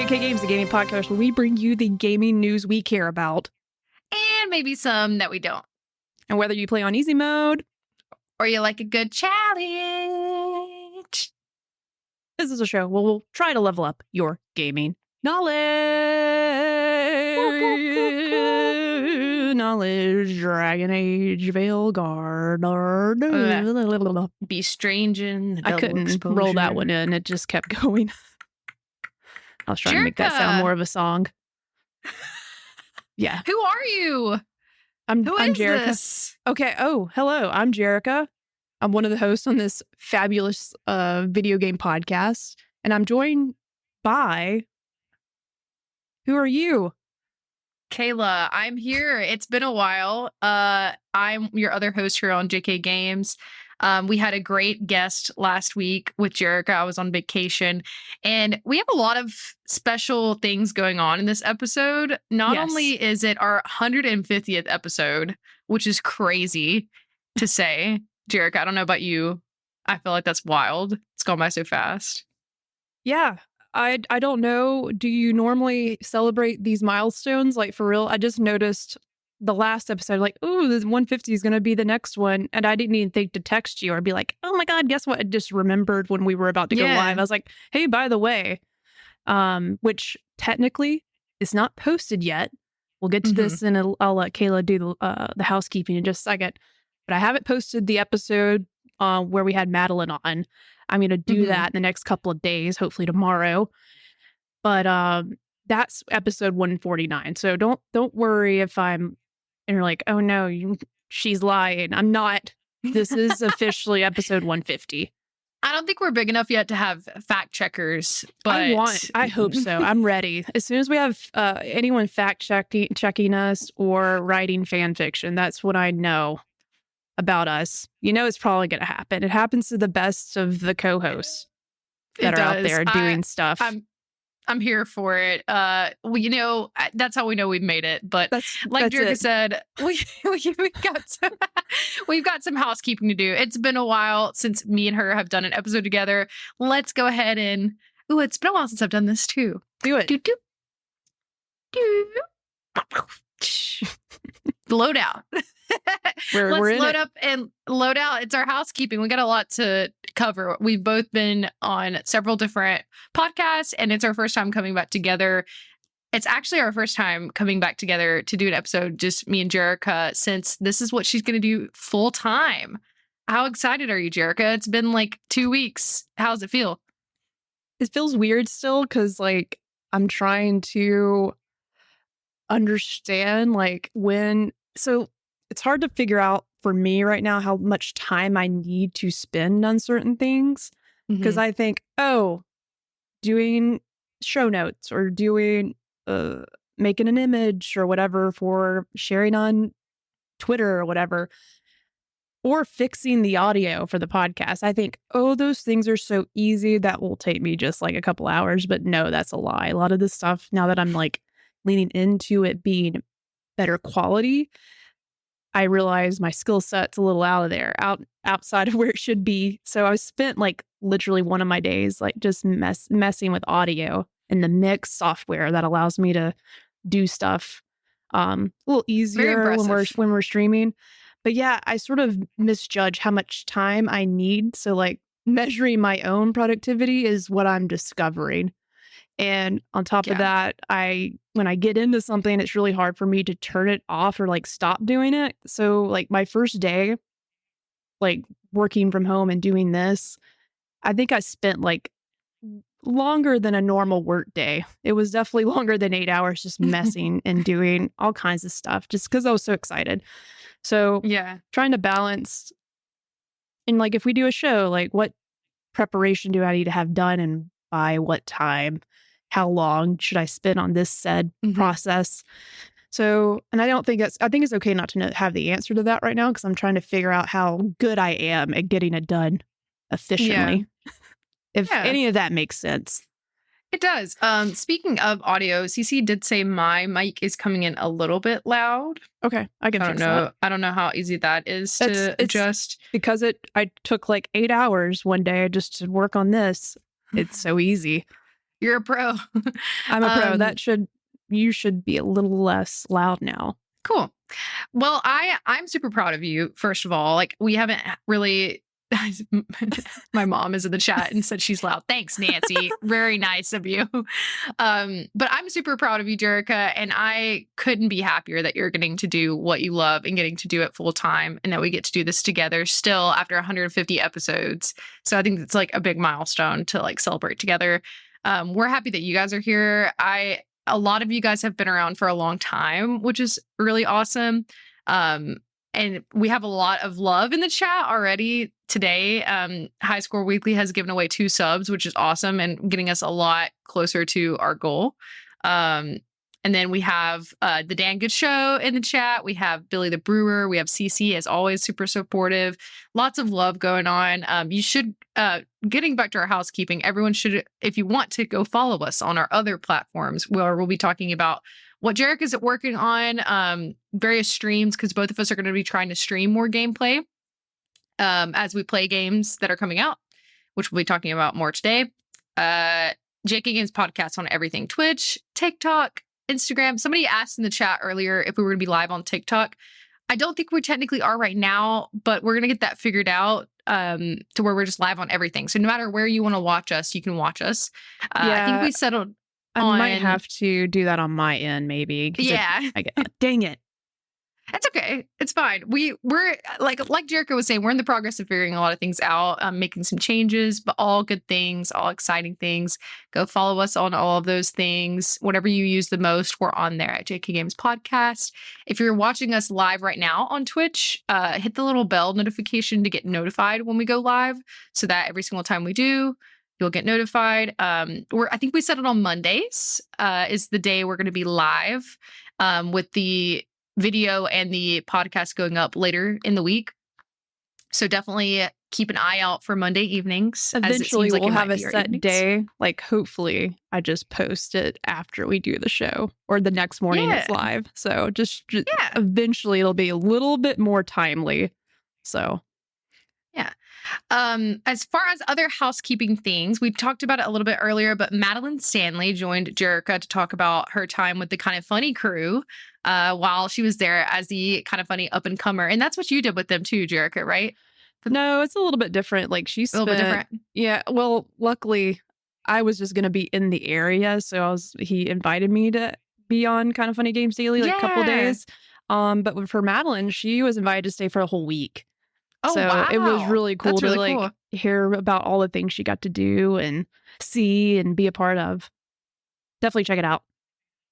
JK Games, the gaming podcast where we bring you the gaming news we care about. And maybe some that we don't. And whether you play on easy mode or you like a good challenge, this is a show where we'll try to level up your gaming knowledge. Knowledge, Dragon Age, Veilguard. Be strange and I couldn't exposure. roll that one in. It just kept going. I was trying to make that sound more of a song. Yeah. Who are you? I'm is Jerica. This? Okay. Oh, hello. I'm Jerica. I'm one of the hosts on this fabulous video game podcast. And I'm joined by... Who are you? Kayla. I'm here. It's been a while. I'm your other host here on JK Games. We had a great guest last week with Jerica. I was on vacation, and we have a lot of special things going on in this episode. Not only is it our 150th episode, which is crazy to say, Jerica, I don't know about you. I feel like that's wild. It's gone by so fast. Yeah. I don't know. Do you normally celebrate these milestones? Like, for real? I just noticed the last episode, like, ooh, this 150 is going to be the next one. And I didn't even think to text you or be like, oh my God, guess what? I just remembered when we were about to go live. I was like, hey, by the way, which technically is not posted yet. We'll get to this and I'll let Kayla do the housekeeping in just a second. But I haven't posted the episode where we had Madeline on. I'm going to do that in the next couple of days, hopefully tomorrow. But that's episode 149. So don't worry if and you're like, oh no, she's lying. I'm not. This is officially episode 150. I don't think we're big enough yet to have fact checkers, but I hope so. I'm ready. As soon as we have anyone fact checking us or writing fan fiction, that's what I know about us. You know, it's probably going to happen. It happens to the best of the co-hosts that are out there doing stuff. I'm here for it. Well, you know, that's how we know we've made it. But like Jerica said, we've got some housekeeping to do. It's been a while since me and her have done an episode together. Let's go ahead and it's been a while since I've done this too. Do it. Load out. Let's load up and load out. It's our housekeeping. We got a lot to cover. We've both been on several different podcasts, and it's our first time coming back together. It's actually our first time coming back together to do an episode, just me and Jerica, since this is what she's going to do full time. How excited are you, Jerica? It's been like 2 weeks. How does it feel? It feels weird still because, like, I'm trying to understand, like, so it's hard to figure out for me right now how much time I need to spend on certain things. Because I think, doing show notes or doing, making an image or whatever for sharing on Twitter or whatever, or fixing the audio for the podcast. I think, those things are so easy that will take me just like a couple hours. But no, that's a lie. A lot of this stuff, now that I'm like leaning into it being better quality, I realize my skill set's a little out of there, outside of where it should be. So I spent like literally one of my days like just messing with audio and the mix software that allows me to do stuff a little easier when we're streaming. But yeah, I sort of misjudge how much time I need. So like measuring my own productivity is what I'm discovering. And on top of that, when I get into something, it's really hard for me to turn it off or like stop doing it. So like my first day, like working from home and doing this, I think I spent like longer than a normal work day. It was definitely longer than 8 hours just messing and doing all kinds of stuff just because I was so excited. So trying to balance. And like if we do a show, like what preparation do I need to have done and by what time? How long should I spend on this said process? So, and I think it's okay not to have the answer to that right now because I'm trying to figure out how good I am at getting it done efficiently. If any of that makes sense. It does. Speaking of audio, CC did say my mic is coming in a little bit loud. Okay, I can fix that. I don't know how easy that is to adjust. Because I took like 8 hours one day just to work on this. It's so easy. You're a pro. I'm a pro. You should be a little less loud now. Cool. Well, I'm super proud of you, first of all. Like, we haven't really my mom is in the chat and said she's loud. Thanks, Nancy. Very nice of you. But I'm super proud of you, Jerica, and I couldn't be happier that you're getting to do what you love and getting to do it full time, and that we get to do this together still after 150 episodes. So I think it's like a big milestone to like celebrate together. We're happy that you guys are here. A lot of you guys have been around for a long time, which is really awesome. And we have a lot of love in the chat already today. High Score Weekly has given away 2 subs, which is awesome and getting us a lot closer to our goal. And then we have the Dan Good Show in the chat. We have Billy the Brewer. We have CC, as always, super supportive. Lots of love going on. You should, getting back to our housekeeping, everyone should, if you want to, go follow us on our other platforms where we'll be talking about what Jerica is working on, various streams, because both of us are going to be trying to stream more gameplay as we play games that are coming out, which we'll be talking about more today. JK Games Podcast on everything: Twitch, TikTok, Instagram. Somebody asked in the chat earlier if we were going to be live on TikTok. I don't think we technically are right now, but we're going to get that figured out to where we're just live on everything. So no matter where you want to watch us, you can watch us. I think we settled I might have to do that on my end, maybe. Yeah. Dang it. It's okay. It's fine. We're like Jerica was saying, we're in the progress of figuring a lot of things out, making some changes, but all good things, all exciting things. Go follow us on all of those things. Whatever you use the most, we're on there at JK Games Podcast. If you're watching us live right now on Twitch, hit the little bell notification to get notified when we go live, so that every single time we do, you'll get notified. I think we set it on Mondays is the day we're going to be live with the video and the podcast going up later in the week. So definitely keep an eye out for Monday evenings. Eventually we'll have a set day. Like, hopefully I just post it after we do the show, or the next morning it's live. So just eventually it'll be a little bit more timely. So yeah. As far as other housekeeping things, we talked about it a little bit earlier, but Madeline Stanley joined Jerica to talk about her time with the Kind of Funny crew while she was there as the Kind of Funny up and comer. And that's what you did with them too, Jerica, right? No, it's a little bit different. Like, she's a little bit different. Yeah. Well, luckily I was just going to be in the area. So he invited me to be on Kind of Funny Games Daily, like a couple days. But for Madeline, she was invited to stay for a whole week. Oh, so wow. It was really cool to like hear about all the things she got to do and see and be a part of. Definitely check it out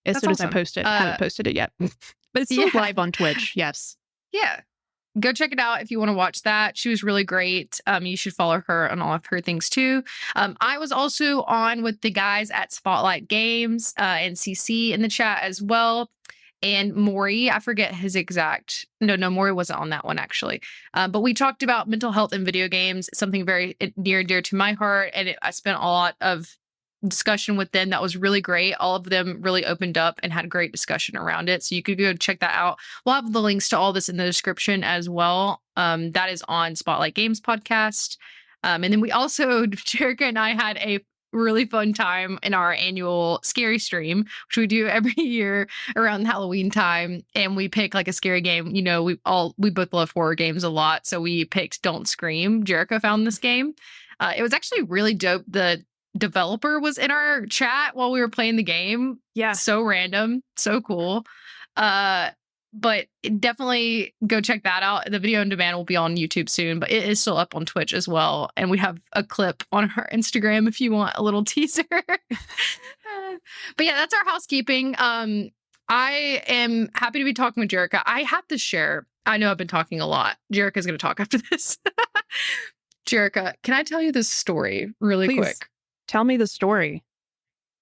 as soon as I post it. I haven't posted it yet, but it's still live on Twitch. Yes. Yeah. Go check it out if you want to watch that. She was really great. You should follow her on all of her things too. I was also on with the guys at Spotlight Games and CC in the chat as well. And Maury, I forget his exact. No, Maury wasn't on that one actually. But we talked about mental health in video games, something very near and dear to my heart. And I spent a lot of discussion with them that was really great. All of them really opened up and had a great discussion around it. So you could go check that out. We'll have the links to all this in the description as well. That is on Spotlight Games Podcast. And then we also, Jerica and I had a really fun time in our annual scary stream, which we do every year around Halloween time, and we pick like a scary game. You know, we both love horror games a lot, so we picked Don't Scream. Jerica found this game. It was actually really dope. The developer was in our chat while we were playing the game. Yeah, so random, so cool. But definitely go check that out. The video on demand will be on YouTube soon, but it is still up on Twitch as well. And we have a clip on our Instagram if you want a little teaser. But yeah, that's our housekeeping. I am happy to be talking with Jerica. I have to share. I know I've been talking a lot. Jerica's going to talk after this. Jerica, can I tell you this story really quick? Tell me the story.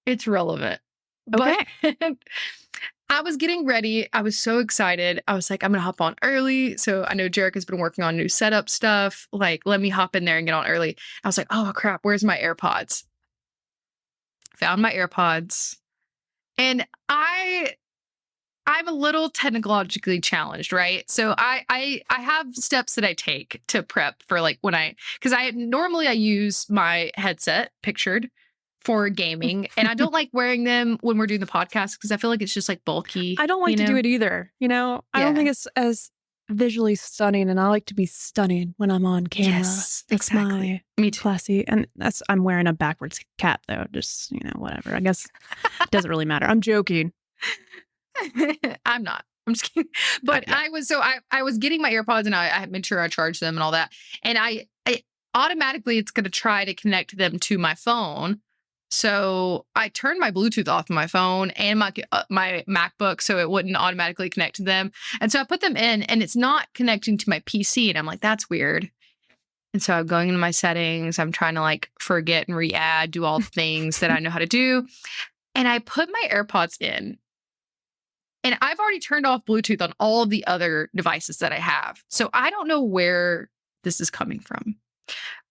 It's relevant. Okay. But I was getting ready. I was so excited. I was like, I'm going to hop on early. So I know Jerica's been working on new setup stuff. Like, let me hop in there and get on early. I was like, oh, crap. Where's my AirPods? Found my AirPods. And I'm a little technologically challenged, right? So I have steps that I take to prep for like because I use my headset pictured for gaming, and I don't like wearing them when we're doing the podcast because I feel like it's just like bulky. I don't like to do it either. I don't think it's as visually stunning, and I like to be stunning when I'm on camera. Yes, That's exactly. Me too. Classy, and I'm wearing a backwards cap though. Just whatever. I guess it doesn't really matter. I'm joking. I'm not. I'm just kidding. But I was getting my AirPods, and I had made sure I charged them and all that, and I automatically it's going to try to connect them to my phone. So I turned my Bluetooth off of my phone and my MacBook so it wouldn't automatically connect to them. And so I put them in, and it's not connecting to my PC. And I'm like, that's weird. And so I'm going into my settings. I'm trying to like forget and re-add, do all the things that I know how to do. And I put my AirPods in. And I've already turned off Bluetooth on all of the other devices that I have. So I don't know where this is coming from.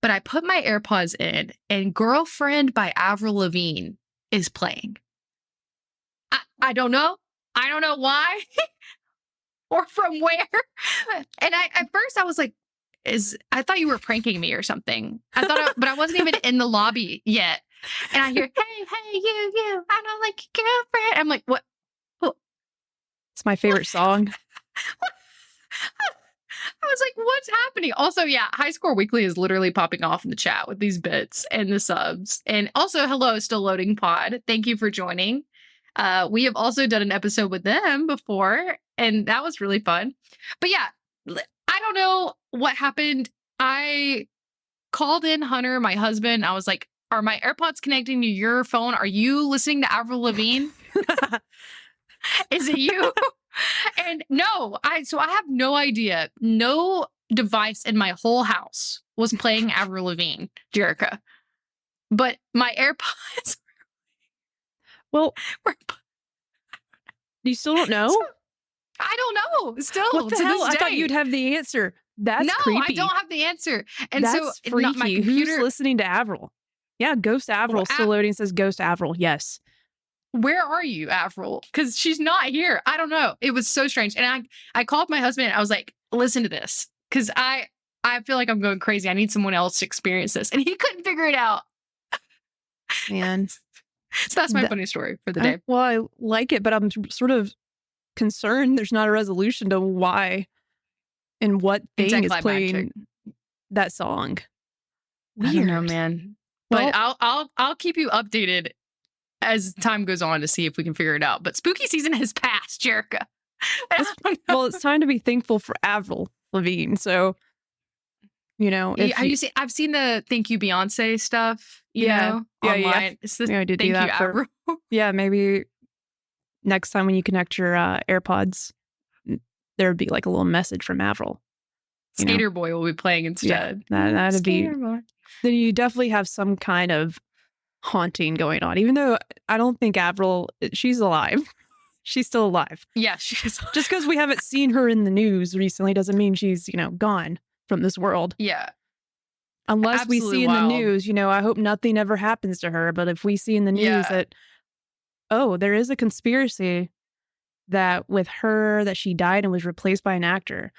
But I put my AirPods in, and Girlfriend by Avril Lavigne is playing. I don't know. I don't know why or from where. And at first I was like, I thought you were pranking me or something. But I wasn't even in the lobby yet. And I hear, hey, you, I don't like your girlfriend. I'm like, what? It's my favorite song. I was like, what's happening? Also, yeah, High Score Weekly is literally popping off in the chat with these bits and the subs. And also, hello, Still Loading Pod. Thank you for joining. We have also done an episode with them before, and that was really fun. But yeah, I don't know what happened. I called in Hunter, my husband. I was like, are my AirPods connecting to your phone? Are you listening to Avril Lavigne? Is it you? And no, I have no idea. No device in my whole house was playing Avril Lavigne, Jerica. But my AirPods. Well, you still don't know? I don't know. Still, what the hell? I thought you'd have the answer. That's creepy. No, I don't have the answer. And that's so freaky. My computer... Who's listening to Avril? Yeah, Ghost Avril. Still loading says Ghost Avril. Yes. Where are you, Avril? Because she's not here. I don't know. It was so strange. And I called my husband, and I was like, listen to this. Because I feel like I'm going crazy. I need someone else to experience this. And he couldn't figure it out. Man. So that's my funny story for the day. Well, I like it, but I'm sort of concerned there's not a resolution to why and what thing is playing that song. Weird. I don't know, man. But I'll keep you updated as time goes on to see if we can figure it out. But spooky season has passed, Jerica. Well, it's time to be thankful for Avril Lavigne. So, I've seen the Thank You Beyonce stuff, online. Yeah. It's the I did Thank do that You Avril. Yeah, maybe next time when you connect your AirPods, there would be like a little message from Avril. Skater Boy will be playing instead. Yeah, that'd be. Boy. Then you definitely have some kind of haunting going on, even though I don't think Avril, she's alive. She's still alive. Yeah, she is. Just because we haven't seen her in the news recently doesn't mean she's, gone from this world. Yeah. Unless Absolutely we see wild. In the news, I hope nothing ever happens to her. But if we see in the news that, there is a conspiracy that with her, that she died and was replaced by an actor.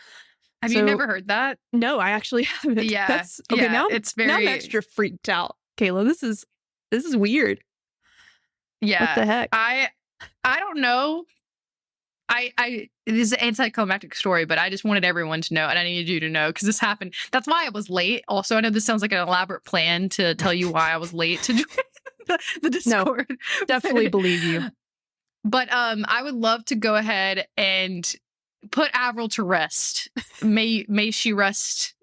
Have you never heard that? No, I actually haven't. Yeah. Now I'm extra freaked out, Kayla. This is weird. Yeah. What the heck? I don't know. It is an anticlimactic story, but I just wanted everyone to know, and I needed you to know because this happened. That's why I was late. Also, I know this sounds like an elaborate plan to tell you why I was late to join the Discord. No, definitely believe you. But I would love to go ahead and put Avril to rest. May she rest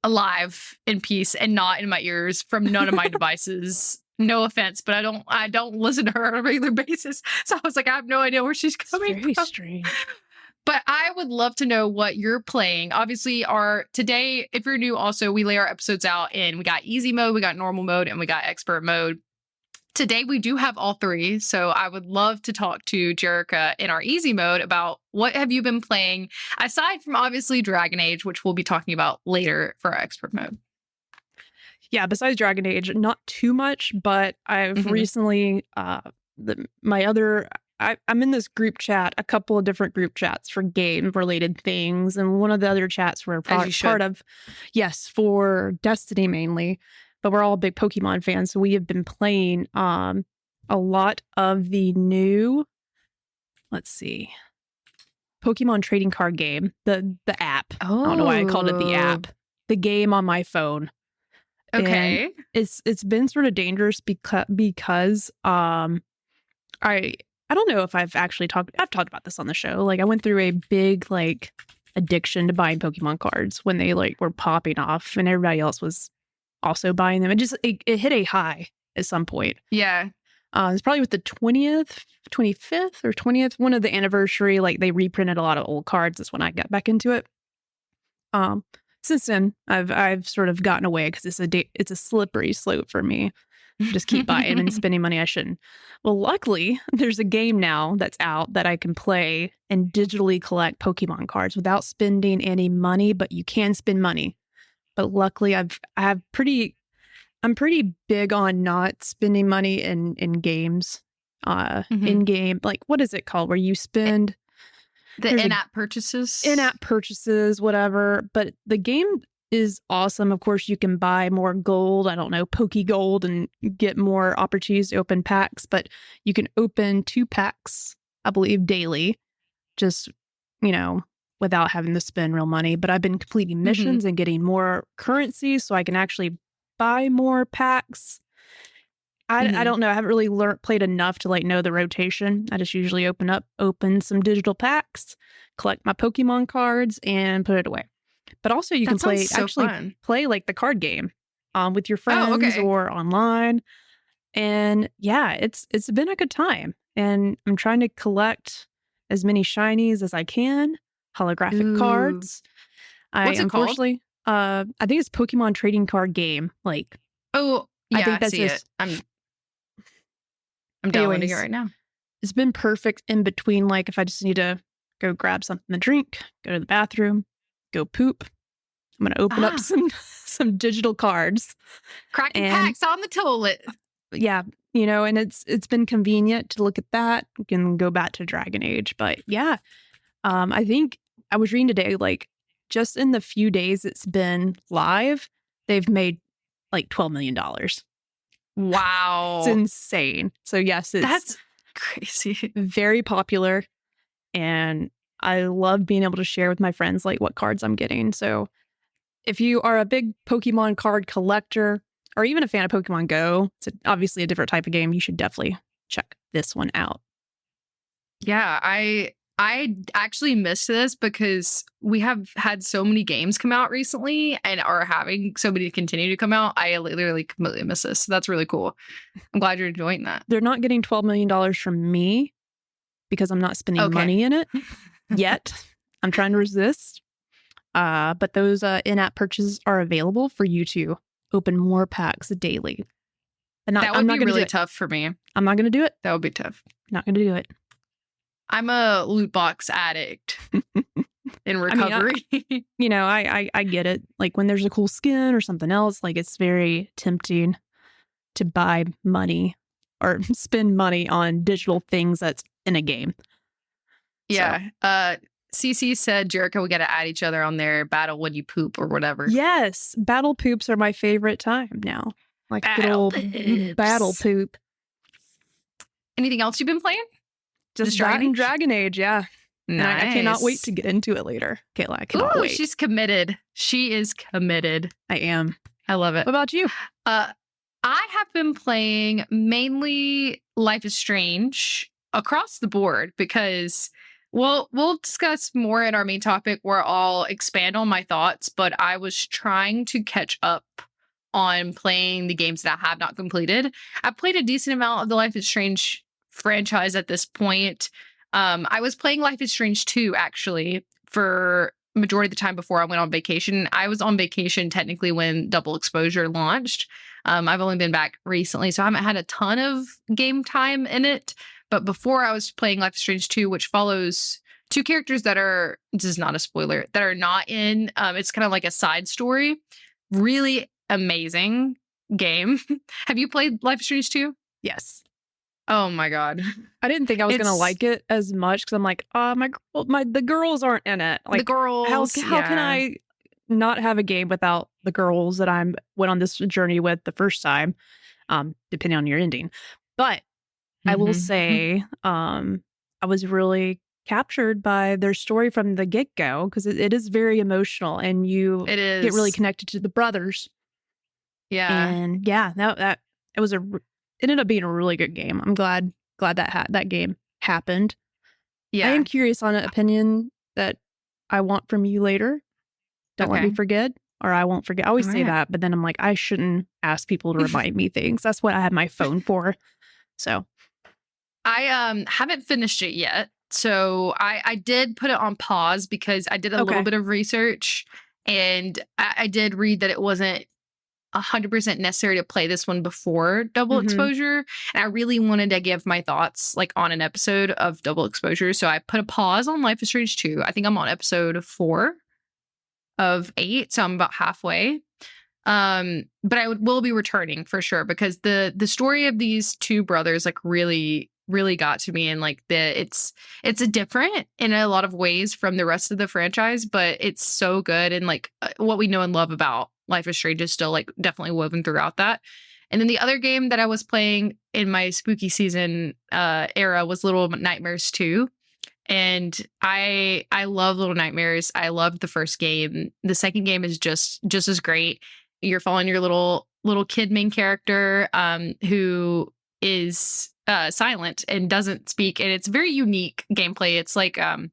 alive in peace and not in my ears from none of my devices. No offense, but I don't listen to her on a regular basis. So I was like, I have no idea where she's coming from. Very strange. But I would love to know what you're playing. Obviously, today, if you're new, also we lay our episodes out in we got easy mode, we got normal mode, and we got expert mode. Today we do have all three, so I would love to talk to Jerica in our easy mode about what have you been playing, aside from obviously Dragon Age, which we'll be talking about later for our expert mode. Yeah, besides Dragon Age, not too much, but I've recently, I'm in this group chat, a couple of different group chats for game-related things, and one of the other chats we're part of, yes, for Destiny mainly. but we're all big Pokemon fans. So we have been playing a lot of the new, let's see, Pokemon trading card game, the app. Oh. I don't know why I called it the app. The game on my phone. Okay. And it's been sort of dangerous because I don't know if I've talked about this on the show. Like I went through a big like addiction to buying Pokemon cards when they like were popping off and everybody else was also buying them. It hit a high at some point. Yeah. It's probably with the 20th, 25th or 20th, one of the anniversary, like they reprinted a lot of old cards. That's when I got back into it. Since then, I've sort of gotten away because it's a slippery slope for me. Just keep buying and spending money I shouldn't. Well, luckily, there's a game now that's out that I can play and digitally collect Pokemon cards without spending any money, but you can spend money. But luckily, I'm pretty big on not spending money in games. In game, like what is it called? Where you spend in-app purchases? In-app purchases, whatever. But the game is awesome. Of course, you can buy more gold, I don't know, Poke Gold, and get more opportunities to open packs. But you can open 2 packs, I believe, daily, just, without having to spend real money. But I've been completing missions and getting more currency so I can actually buy more packs. I don't know. I haven't really played enough to like know the rotation. I just usually open some digital packs, collect my Pokemon cards, and put it away. But also you can play like the card game with your friends or online. And yeah, it's been a good time. And I'm trying to collect as many shinies as I can, holographic cards. What's it called? I think it's Pokemon Trading Card Game. Like, oh yeah, I think that's it. I'm downloading it right now. It's been perfect in between, like if I just need to go grab something to drink, go to the bathroom, go poop. I'm gonna open up some digital cards, cracking packs on the toilet. Yeah, and it's been convenient to look at that. You can go back to Dragon Age, but yeah, I think I was reading today, like just in the few days it's been live, they've made like $12 million. Wow. It's insane. So yes, that's crazy. Very popular. And I love being able to share with my friends like what cards I'm getting. So if you are a big Pokemon card collector or even a fan of Pokemon Go, it's obviously a different type of game. You should definitely check this one out. Yeah, I actually missed this because we have had so many games come out recently and are having so many continue to come out. I literally completely missed this. So that's really cool. I'm glad you're enjoying that. They're not getting $12 million from me because I'm not spending money in it yet. I'm trying to resist. But those in-app purchases are available for you to open more packs daily. And that would be really tough for me. I'm not going to do it. That would be tough. Not going to do it. I'm a loot box addict in recovery. I get it. Like when there's a cool skin or something else, like it's very tempting to buy money or spend money on digital things that's in a game. Yeah. So. CC said, Jerica, we got to add each other on their battle when you poop or whatever. Yes. Battle poops are my favorite time now. Like good old battle poop. Anything else you've been playing? Just Dragon Age, yeah. Nice. And I cannot wait to get into it later. Kayla, I cannot wait. She's committed. She is committed. I am. I love it. What about you? I have been playing mainly Life is Strange across the board because, we'll discuss more in our main topic where I'll expand on my thoughts, but I was trying to catch up on playing the games that I have not completed. I've played a decent amount of the Life is Strange franchise at this point. I was playing Life is Strange 2 actually for majority of the time before I went on vacation. I was on vacation technically when Double Exposure launched. I've only been back recently, so I haven't had a ton of game time in it. But before I was playing Life is Strange 2, which follows 2 characters that are, this is not a spoiler, that are not in, it's kind of like a side story. Really amazing game. Have you played Life is Strange 2? Yes. Oh my God. I didn't think I was going to like it as much because I'm like, the girls aren't in it. Like the girls. How can I not have a game without the girls that I went on this journey with the first time, depending on your ending. But I will say, I was really captured by their story from the get-go because it is very emotional, and you It get really is. connected to the brothers. Yeah. And yeah, that it was it ended up being a really good game. I'm glad that game happened. I am Yeah. curious on an opinion that I want from you later. Don't let me Okay. forget, or I won't forget. I always All say right. that, but then I'm like, I shouldn't ask people to remind me things. That's what I have my phone for. So, I haven't finished it yet. So I did put it on pause because I did a little okay. bit of research, and I did read that it wasn't 100% necessary to play this one before double Mm-hmm. exposure. And I really wanted to give my thoughts like on an episode of double exposure. So I put a pause on Life is Strange 2. I think I'm on episode 4 of 8. So I'm about halfway. But will be returning for sure because the story of these two brothers like really got to me, and like it's a different in a lot of ways from the rest of the franchise, but it's so good, and like what we know and love about Life is Strange is still like definitely woven throughout that. And then the other game that I was playing in my spooky season era was Little Nightmares 2. And I love Little Nightmares. I loved the first game. The second game is just as great. You're following your little kid main character who is silent and doesn't speak, and it's very unique gameplay. It's like I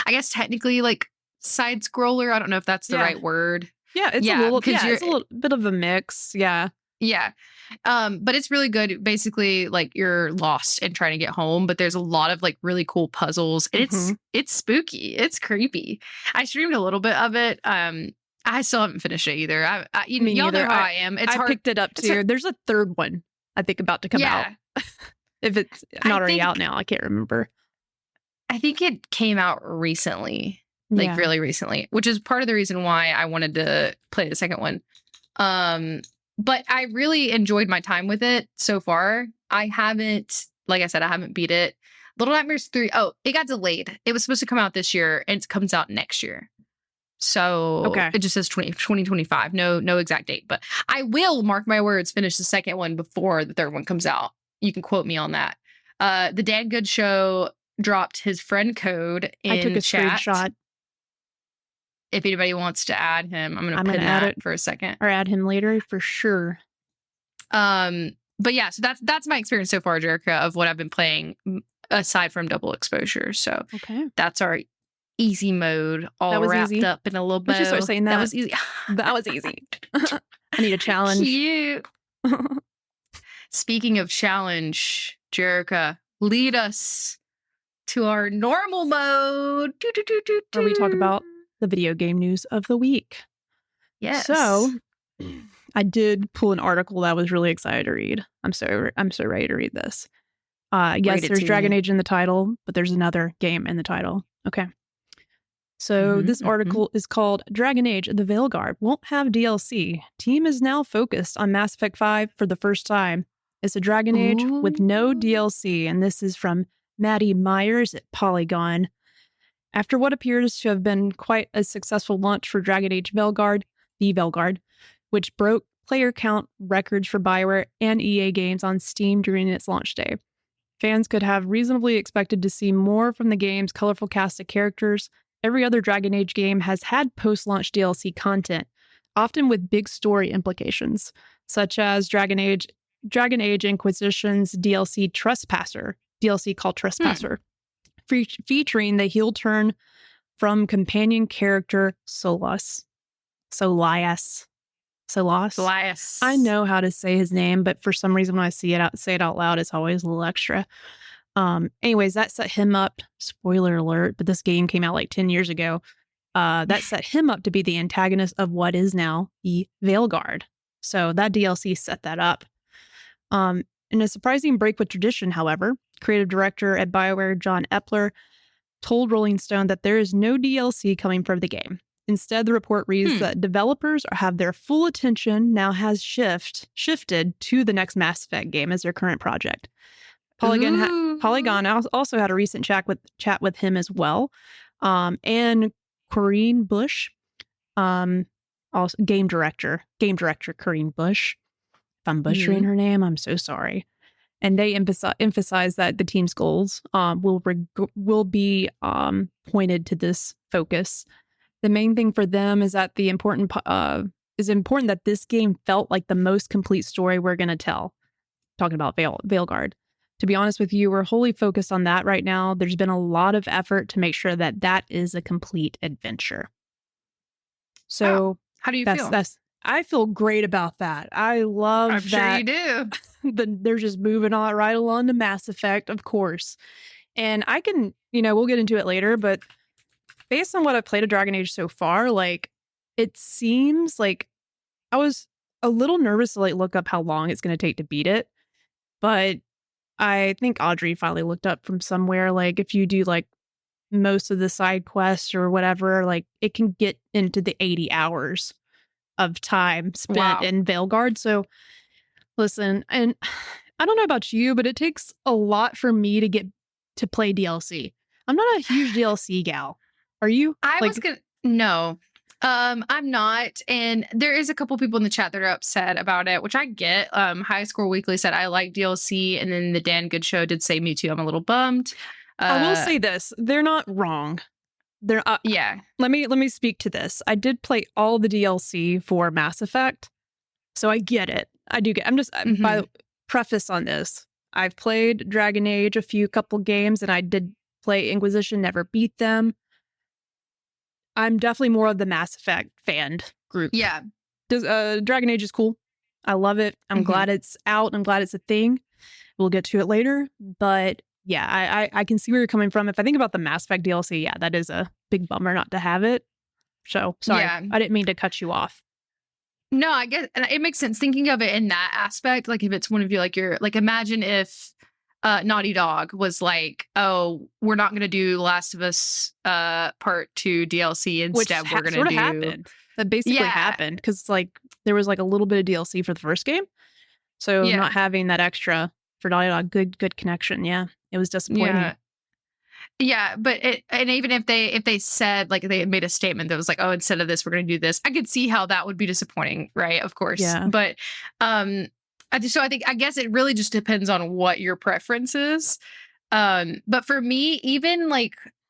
guess technically like side scroller. I don't know if that's the Yeah. right word. Yeah, it's Yeah, it's a little bit of a mix. Yeah. yeah. But it's really good. Basically, like you're lost and trying to get home, but there's a lot of like really cool puzzles, and Mm-hmm. it's spooky. It's creepy. I streamed a little bit of it. I still haven't finished it either. Me y'all know neither. how I am. It's I hard. picked it up too. There's a third one I think about to come out. Yeah. If it's I not already think out now, I can't remember. I think it came out recently, like Yeah. really recently, which is part of the reason why I wanted to play the second one. But I really enjoyed my time with it so far. I haven't, like I said, I haven't beat it. Little Nightmares 3, oh, it got delayed. It was supposed to come out this year, and it comes out next year. So Okay. it just says 2025. No exact date, but I will, mark my words, finish the second one before the third one comes out. You can quote me on that. The Dan Good Show dropped his friend code in I took a chat. screenshot. If anybody wants to add him, I'm I'm gonna gonna pin add that it for a second. or add him later for sure. But yeah, so that's my experience so far, Jerica, of what I've been playing aside from double exposure. So Okay. that's our easy mode, all That was wrapped easy. up in a little bow. Let's just start saying that. That was easy. That was easy. I need a challenge. Cute. Speaking of challenge, Jerica, lead us to our normal mode. Where we talk about the video game news of the week. Yes. So I did pull an article that I was really excited to read. I'm so ready to read this. Yes, Read it there's to Dragon me. Age in the title, but there's another game in the title. Okay. So this article is called Dragon Age: The Veilguard won't have DLC. Team is now focused on Mass Effect 5 for the first time. It's a Dragon Age with no DLC, and this is from Maddie Myers at Polygon. After what appears to have been quite a successful launch for Dragon Age Veilguard, the Veilguard, which broke player count records for BioWare and EA games on Steam during its launch day, fans could have reasonably expected to see more from the game's colorful cast of characters. Every other Dragon Age game has had post-launch DLC content, often with big story implications, such as Dragon Age Inquisition's DLC Trespasser, DLC called Trespasser, featuring the heel turn from companion character Solas. I know how to say his name, but for some reason when I say it out loud, it's always a little extra. Anyways, that set him up, spoiler alert, but this game came out like 10 years ago. That set him up to be the antagonist of what is now the Veilguard. So that DLC set that up. In a surprising break with tradition, however, creative director at BioWare John Epler told Rolling Stone that there is no DLC coming from the game. Instead, the report reads that developers have their full attention now has shifted to the next Mass Effect game as their current project. Polygon also had a recent chat with him as well. And Corrine Bush, Also game director Corinne Bush. If I'm butchering her name, I'm so sorry. And they emphasize that the team's goals will be pointed to this focus. The main thing for them is that important that this game felt like the most complete story we're going to tell. Talking about Veilguard. To be honest with you, we're wholly focused on that right now. There's been a lot of effort to make sure that that is a complete adventure. So how do you feel? I feel great about that. I love I'm that. Sure you do. They're just moving on right along to Mass Effect, of course. And I can, we'll get into it later, but based on what I've played of Dragon Age so far, like, it seems like I was a little nervous to look up how long it's going to take to beat it. But I think Audrey finally looked up from somewhere, like, if you do most of the side quests or whatever, like, it can get into the 80 hours of time spent in Veilguard. So listen, and I don't know about you, but it takes a lot for me to get to play DLC. I'm not a huge DLC gal. Are you? No. I'm not. And there is a couple people in the chat that are upset about it, which I get. High Score Weekly said, I like DLC. And then the Dan Good Show did say me too. I'm a little bummed. I will say this. They're not wrong. Yeah. Let me speak to this. I did play all the DLC for Mass Effect. So I get it. I do get. I'm just by the preface on this. I've played Dragon Age a couple games, and I did play Inquisition, never beat them. I'm definitely more of the Mass Effect fan group. Yeah. Dragon Age is cool. I love it. I'm glad it's out. I'm glad it's a thing. We'll get to it later. But yeah, I can see where you're coming from. If I think about the Mass Effect DLC, yeah, that is a big bummer not to have it. So sorry, I didn't mean to cut you off. No, I guess it makes sense thinking of it in that aspect. Like, if it's one of you, imagine if Naughty Dog was like, oh, we're not going to do Last of Us Part 2 DLC. Instead, we're going to do... happened. That basically happened because there was a little bit of DLC for the first game. So not having that extra for Naughty Dog, good connection. Yeah, it was disappointing. Yeah, but even if they said, they made a statement that was like, oh, instead of this, we're going to do this, I could see how that would be disappointing, right? Of course. Yeah. But I guess it really just depends on what your preference is. But for me, even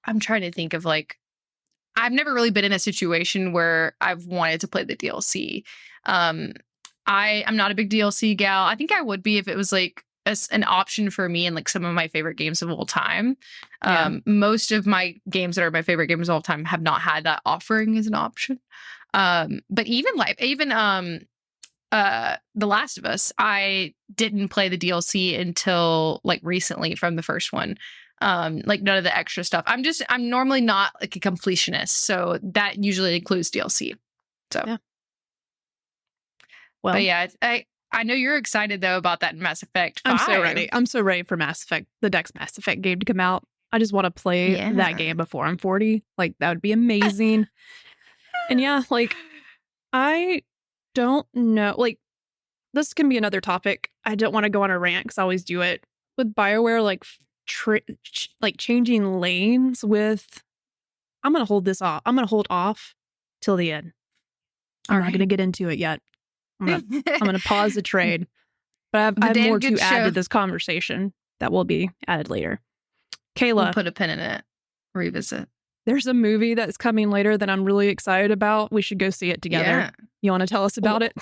I'm trying to think of I've never really been in a situation where I've wanted to play the DLC. I'm not a big DLC gal. I think I would be if it was an option for me in some of my favorite games of all time. Most of my games that are my favorite games of all time have not had that offering as an option. But even The Last of Us, I didn't play the DLC until recently from the first one. None of the extra stuff. I'm normally not a completionist, so that usually includes DLC. So yeah. Well, but yeah, I know you're excited though about that Mass Effect 5. I'm so ready for Mass Effect, the next Mass Effect game to come out. I just want to play that game before I'm 40. That would be amazing. And yeah, I don't know. This can be another topic. I don't want to go on a rant because I always do it with BioWare. Changing lanes with. I'm gonna hold this off. I'm gonna hold off till the end. I'm not gonna get into it yet. I'm gonna pause the trade, but I have more to add to this conversation that will be added later. Kayla, we'll put a pin in it. Revisit. There's a movie that's coming later that I'm really excited about. We should go see it together. Yeah. You want to tell us about it?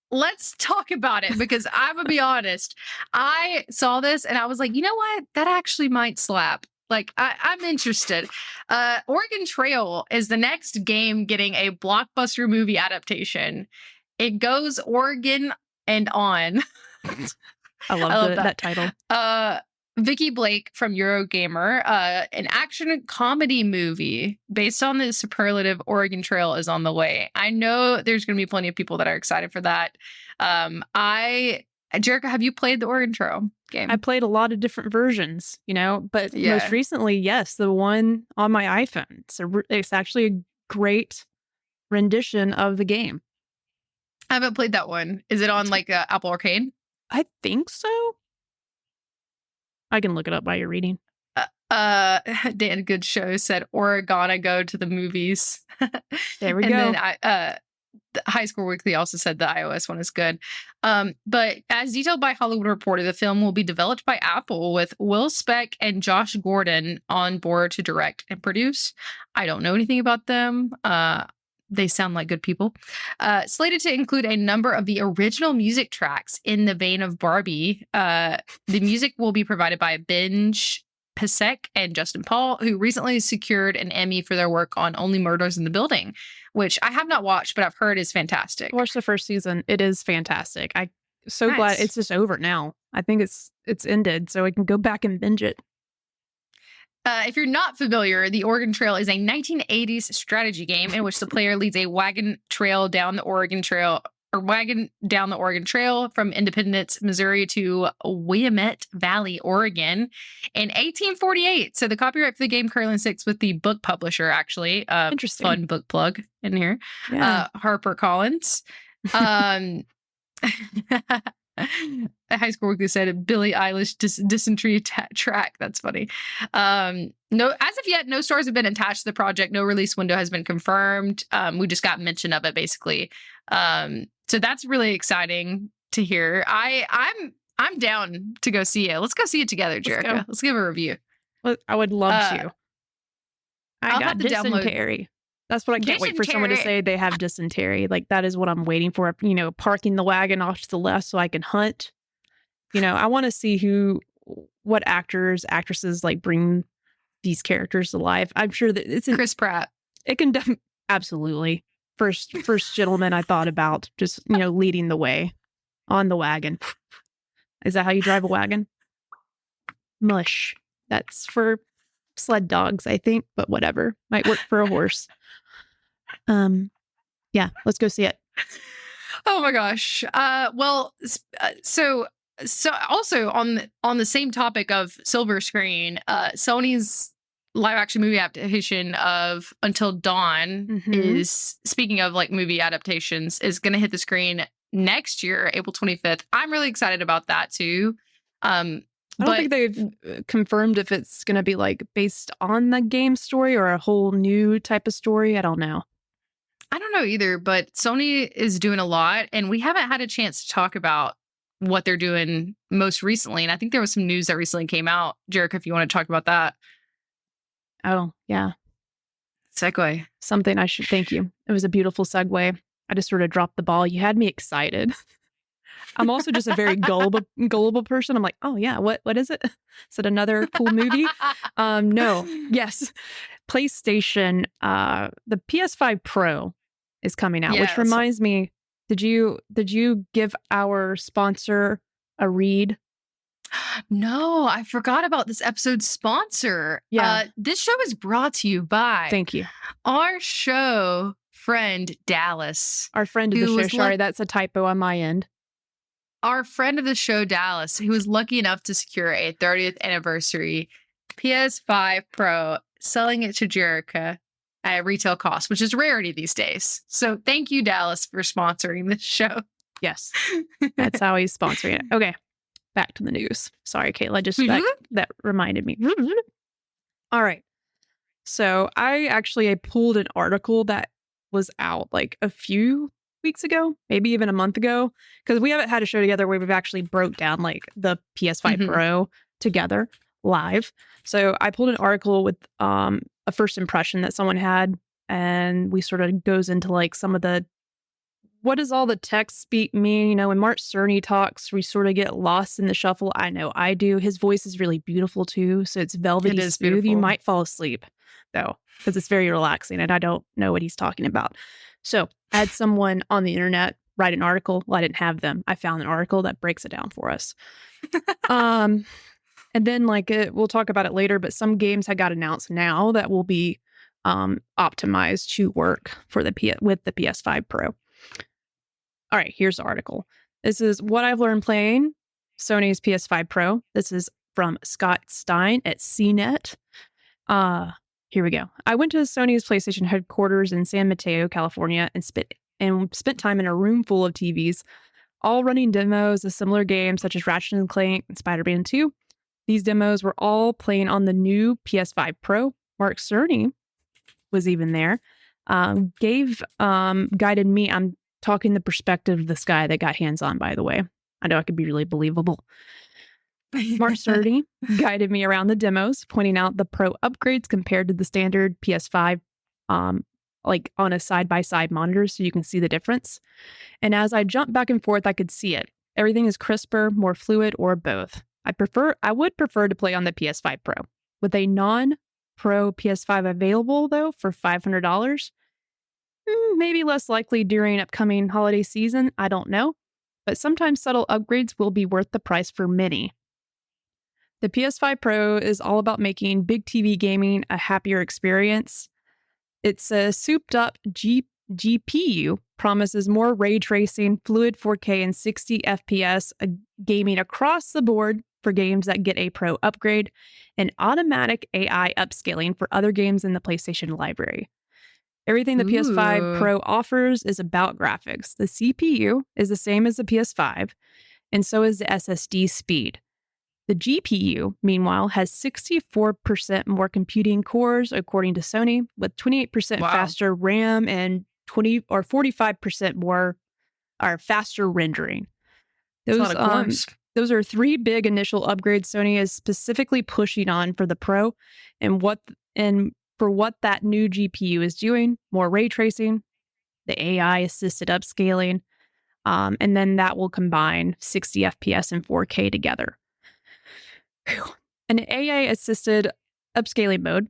Let's talk about it because I'm gonna be honest. I saw this and I was like, you know what? That actually might slap. I'm interested. Oregon Trail is the next game getting a blockbuster movie adaptation. It goes Oregon and on. I love that title. Vicky Blake from Eurogamer, an action comedy movie based on the superlative Oregon Trail is on the way. I know there's going to be plenty of people that are excited for that. Jerica, have you played the Oregon Trail game? I played a lot of different versions, but most recently, yes, the one on my iPhone. It's actually a great rendition of the game. I haven't played that one. Is it on Apple Arcade? I think so. I can look it up while you're reading. Dan Good Show said Oregona go to the movies. There we and go. then High School Weekly also said the iOS one is good. But as detailed by Hollywood Reporter, the film will be developed by Apple with Will Speck and Josh Gordon on board to direct and produce. I don't know anything about them. They sound like good people. Slated to include a number of the original music tracks in the vein of Barbie. The music will be provided by Benj Pasek and Justin Paul, who recently secured an Emmy for their work on Only Murders in the Building, which I have not watched, but I've heard is fantastic. Watch the first season. It is fantastic. I'm so glad it's just over now. I think it's ended, so I can go back and binge it. If you're not familiar, the Oregon Trail is a 1980s strategy game in which the player leads a wagon down the Oregon Trail from Independence, Missouri to Willamette Valley, Oregon in 1848. So the copyright for the game currently sits with the book publisher, actually. Interesting. Fun book plug in here. Yeah. HarperCollins. High School Weekly said Billie Eilish dysentery track. That's funny. No, as of yet, no stars have been attached to the project. No release window has been confirmed. We just got mention of it, basically. So that's really exciting to hear. I'm down to go see it. Let's go see it together, Jerica. Let's give a review. I would love to. I'll got dysentery. That's what I can't wait for someone to say they have dysentery. Like, that is what I'm waiting for. You know, parking the wagon off to the left so I can hunt. You know, I want to see what actors, actresses like bring these characters to life. I'm sure that it's Chris Pratt. It can absolutely. First gentleman I thought about, just, you know, leading the way on the wagon. Is that how you drive a wagon? Mush. That's for sled dogs, I think, but whatever. Might work for a horse. Yeah, let's go see it. Oh my gosh. So also on the same topic of silver screen, Sony's live action movie adaptation of Until Dawn is, speaking of like movie adaptations, is going to hit the screen next year, April 25th. I'm really excited about that too. I don't think they've confirmed if it's going to be like based on the game story or a whole new type of story. I don't know. I don't know either, but Sony is doing a lot, and we haven't had a chance to talk about what they're doing most recently. And I think there was some news that recently came out. Jerica, if you want to talk about that. Oh, yeah. Segue. Something I should thank you. It was a beautiful segue. I just sort of dropped the ball. You had me excited. I'm also just a very gullible person. I'm like, oh yeah, what is it? Is it another cool movie? No. Yes. PlayStation, the PS5 Pro is coming out, which reminds me, did you give our sponsor a read? No, I forgot about this episode's sponsor. Yeah. This show is brought to you by Thank you. Our show friend Dallas. Our friend of the show. Sorry, that's a typo on my end. Our friend of the show, Dallas, who was lucky enough to secure a 30th anniversary PS5 Pro, selling it to Jerica at retail cost, which is rarity these days. So thank you, Dallas, for sponsoring this show. Yes, that's how he's sponsoring it. Okay, back to the news. Sorry, Kayla, just that reminded me. All right. So I pulled an article that was out like a few weeks ago, maybe even a month ago, because we haven't had a show together where we've actually broke down like the PS5 Pro together live. So I pulled an article with a first impression that someone had, and we sort of goes into like some of the, what does all the text speak mean? You know, when Mark Cerny talks, we sort of get lost in the shuffle. I know I do. His voice is really beautiful too, so it's velvety smooth. Beautiful. You might fall asleep though, because it's very relaxing, and I don't know what he's talking about. So I had someone on the internet write an article. Well, I didn't have them. I found an article that breaks it down for us. And then we'll talk about it later, but some games have got announced now that will be optimized to work for with the PS5 Pro. All right, here's the article. This is what I've learned playing Sony's PS5 Pro. This is from Scott Stein at CNET. Here we go. I went to Sony's PlayStation headquarters in San Mateo, California, and spent time in a room full of TVs, all running demos of similar games such as Ratchet & Clank and Spider-Man 2. These demos were all playing on the new PS5 Pro. Mark Cerny was even there. Guided me. I'm talking the perspective of this guy that got hands-on, by the way. I know I could be really believable. Mark Cerny guided me around the demos, pointing out the Pro upgrades compared to the standard PS5, like on a side-by-side monitor, so you can see the difference. And as I jumped back and forth, I could see it. Everything is crisper, more fluid, or both. I would prefer to play on the PS5 Pro. With a non-Pro PS5 available, though, for $500, maybe less likely during upcoming holiday season, I don't know. But sometimes subtle upgrades will be worth the price for many. The PS5 Pro is all about making big TV gaming a happier experience. It's a souped-up GPU, promises more ray tracing, fluid 4K, and 60 FPS gaming across the board for games that get a Pro upgrade, and automatic AI upscaling for other games in the PlayStation library. Everything the PS5 Pro offers is about graphics. The CPU is the same as the PS5, and so is the SSD speed. The GPU, meanwhile, has 64% more computing cores, according to Sony, with 28% faster RAM and 45% more or faster rendering. Those are 3 big initial upgrades Sony is specifically pushing on for the Pro, and for what that new GPU is doing: more ray tracing, the AI assisted upscaling, and then that will combine 60 FPS and 4K together. An AI-assisted upscaling mode,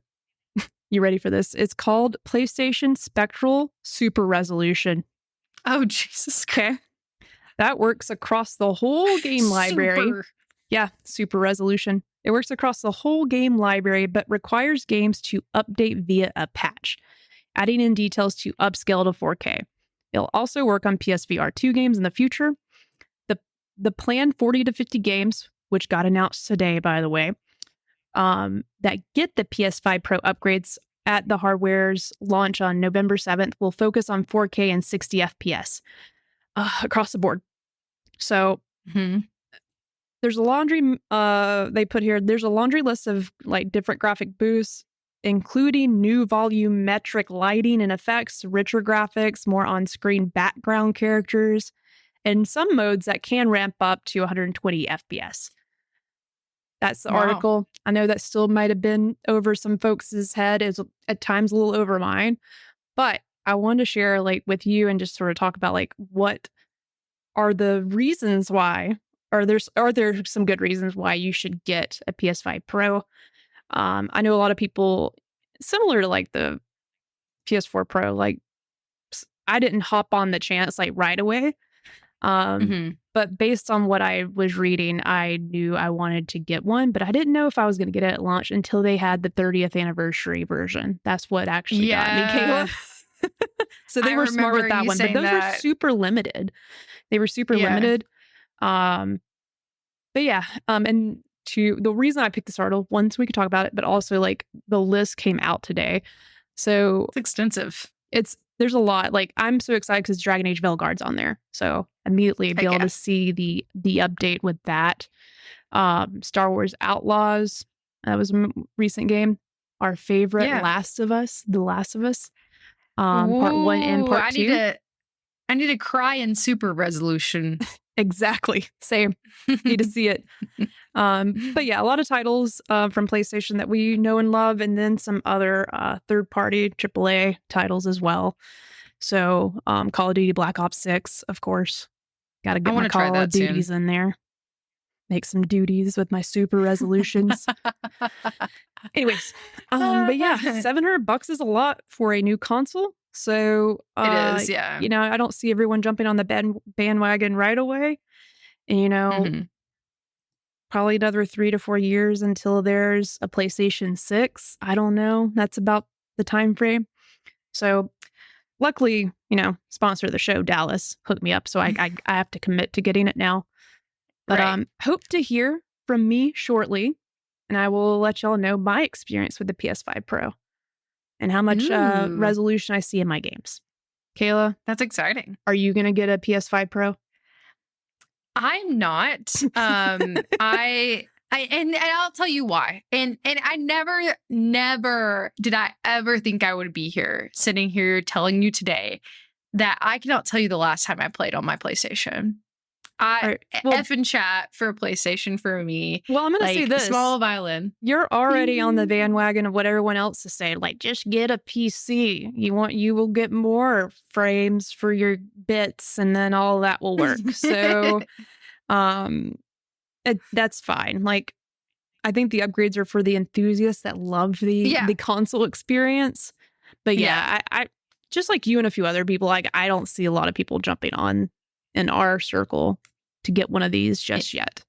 you ready for this? It's called PlayStation Spectral Super Resolution. Oh, Jesus. Okay. That works across the whole game library. Yeah, super resolution. It works across the whole game library, but requires games to update via a patch, adding in details to upscale to 4K. It'll also work on PSVR 2 games in the future. The planned 40 to 50 games, which got announced today, by the way, that get the PS5 Pro upgrades at the hardware's launch on November 7th will focus on 4K and 60 FPS across the board. So there's a laundry, they put here, there's a laundry list of like different graphic boosts, including new volumetric lighting and effects, richer graphics, more on-screen background characters, and some modes that can ramp up to 120 FPS. That's the article. I know that still might have been over some folks' head, is at times a little over mine, but I wanted to share like with you and just sort of talk about like what are the reasons why, are there some good reasons why you should get a PS5 Pro? I know a lot of people, similar to like the PS4 Pro, like I didn't hop on the chance like right away. But based on what I was reading, I knew I wanted to get one, but I didn't know if I was going to get it at launch until they had the 30th anniversary version. That's what actually got me, Kayla. So they were smart with that one, but those were super limited. They were super limited. But yeah, and the reason I picked this article, one, so we could talk about it, but also like the list came out today. So it's extensive. There's a lot. Like I'm so excited because Dragon Age Veilguard's on there. So immediately be able to see the update with that. Star Wars Outlaws, that was a recent game. Our favorite, The Last of Us. Part 1 and part 2. I need to cry in super resolution. Exactly. Same. Need to see it. But yeah, a lot of titles from PlayStation that we know and love, and then some other third-party AAA titles as well. So Call of Duty Black Ops 6, of course. Got to get my Call of Duties in there. Make some duties with my super resolutions. Anyways, but yeah, $700 is a lot for a new console. So it is, yeah. You know, I don't see everyone jumping on the bandwagon right away. And, you know, probably another 3 to 4 years until there's a PlayStation 6. I don't know. That's about the time frame. So luckily, you know, sponsor of the show, Dallas, hooked me up. So I have to commit to getting it now. But hope to hear from me shortly. And I will let y'all know my experience with the PS5 Pro and how much resolution I see in my games. Kayla? That's exciting. Are you going to get a PS5 Pro? I'm not. I And I'll tell you why. And I never did I ever think I would be here, sitting here telling you today that I cannot tell you the last time I played on my PlayStation. All right. Well, F and chat for PlayStation for me. well, I'm going to say Like this. small violin. You're already on the bandwagon of what everyone else is saying. Like, just get a PC. You will get more frames for your bits, and then all that will work. So, that's fine. Like, I think the upgrades are for the enthusiasts that love the console experience. But yeah, I just like you and a few other people, like I don't see a lot of people jumping on in our circle to get one of these just yet.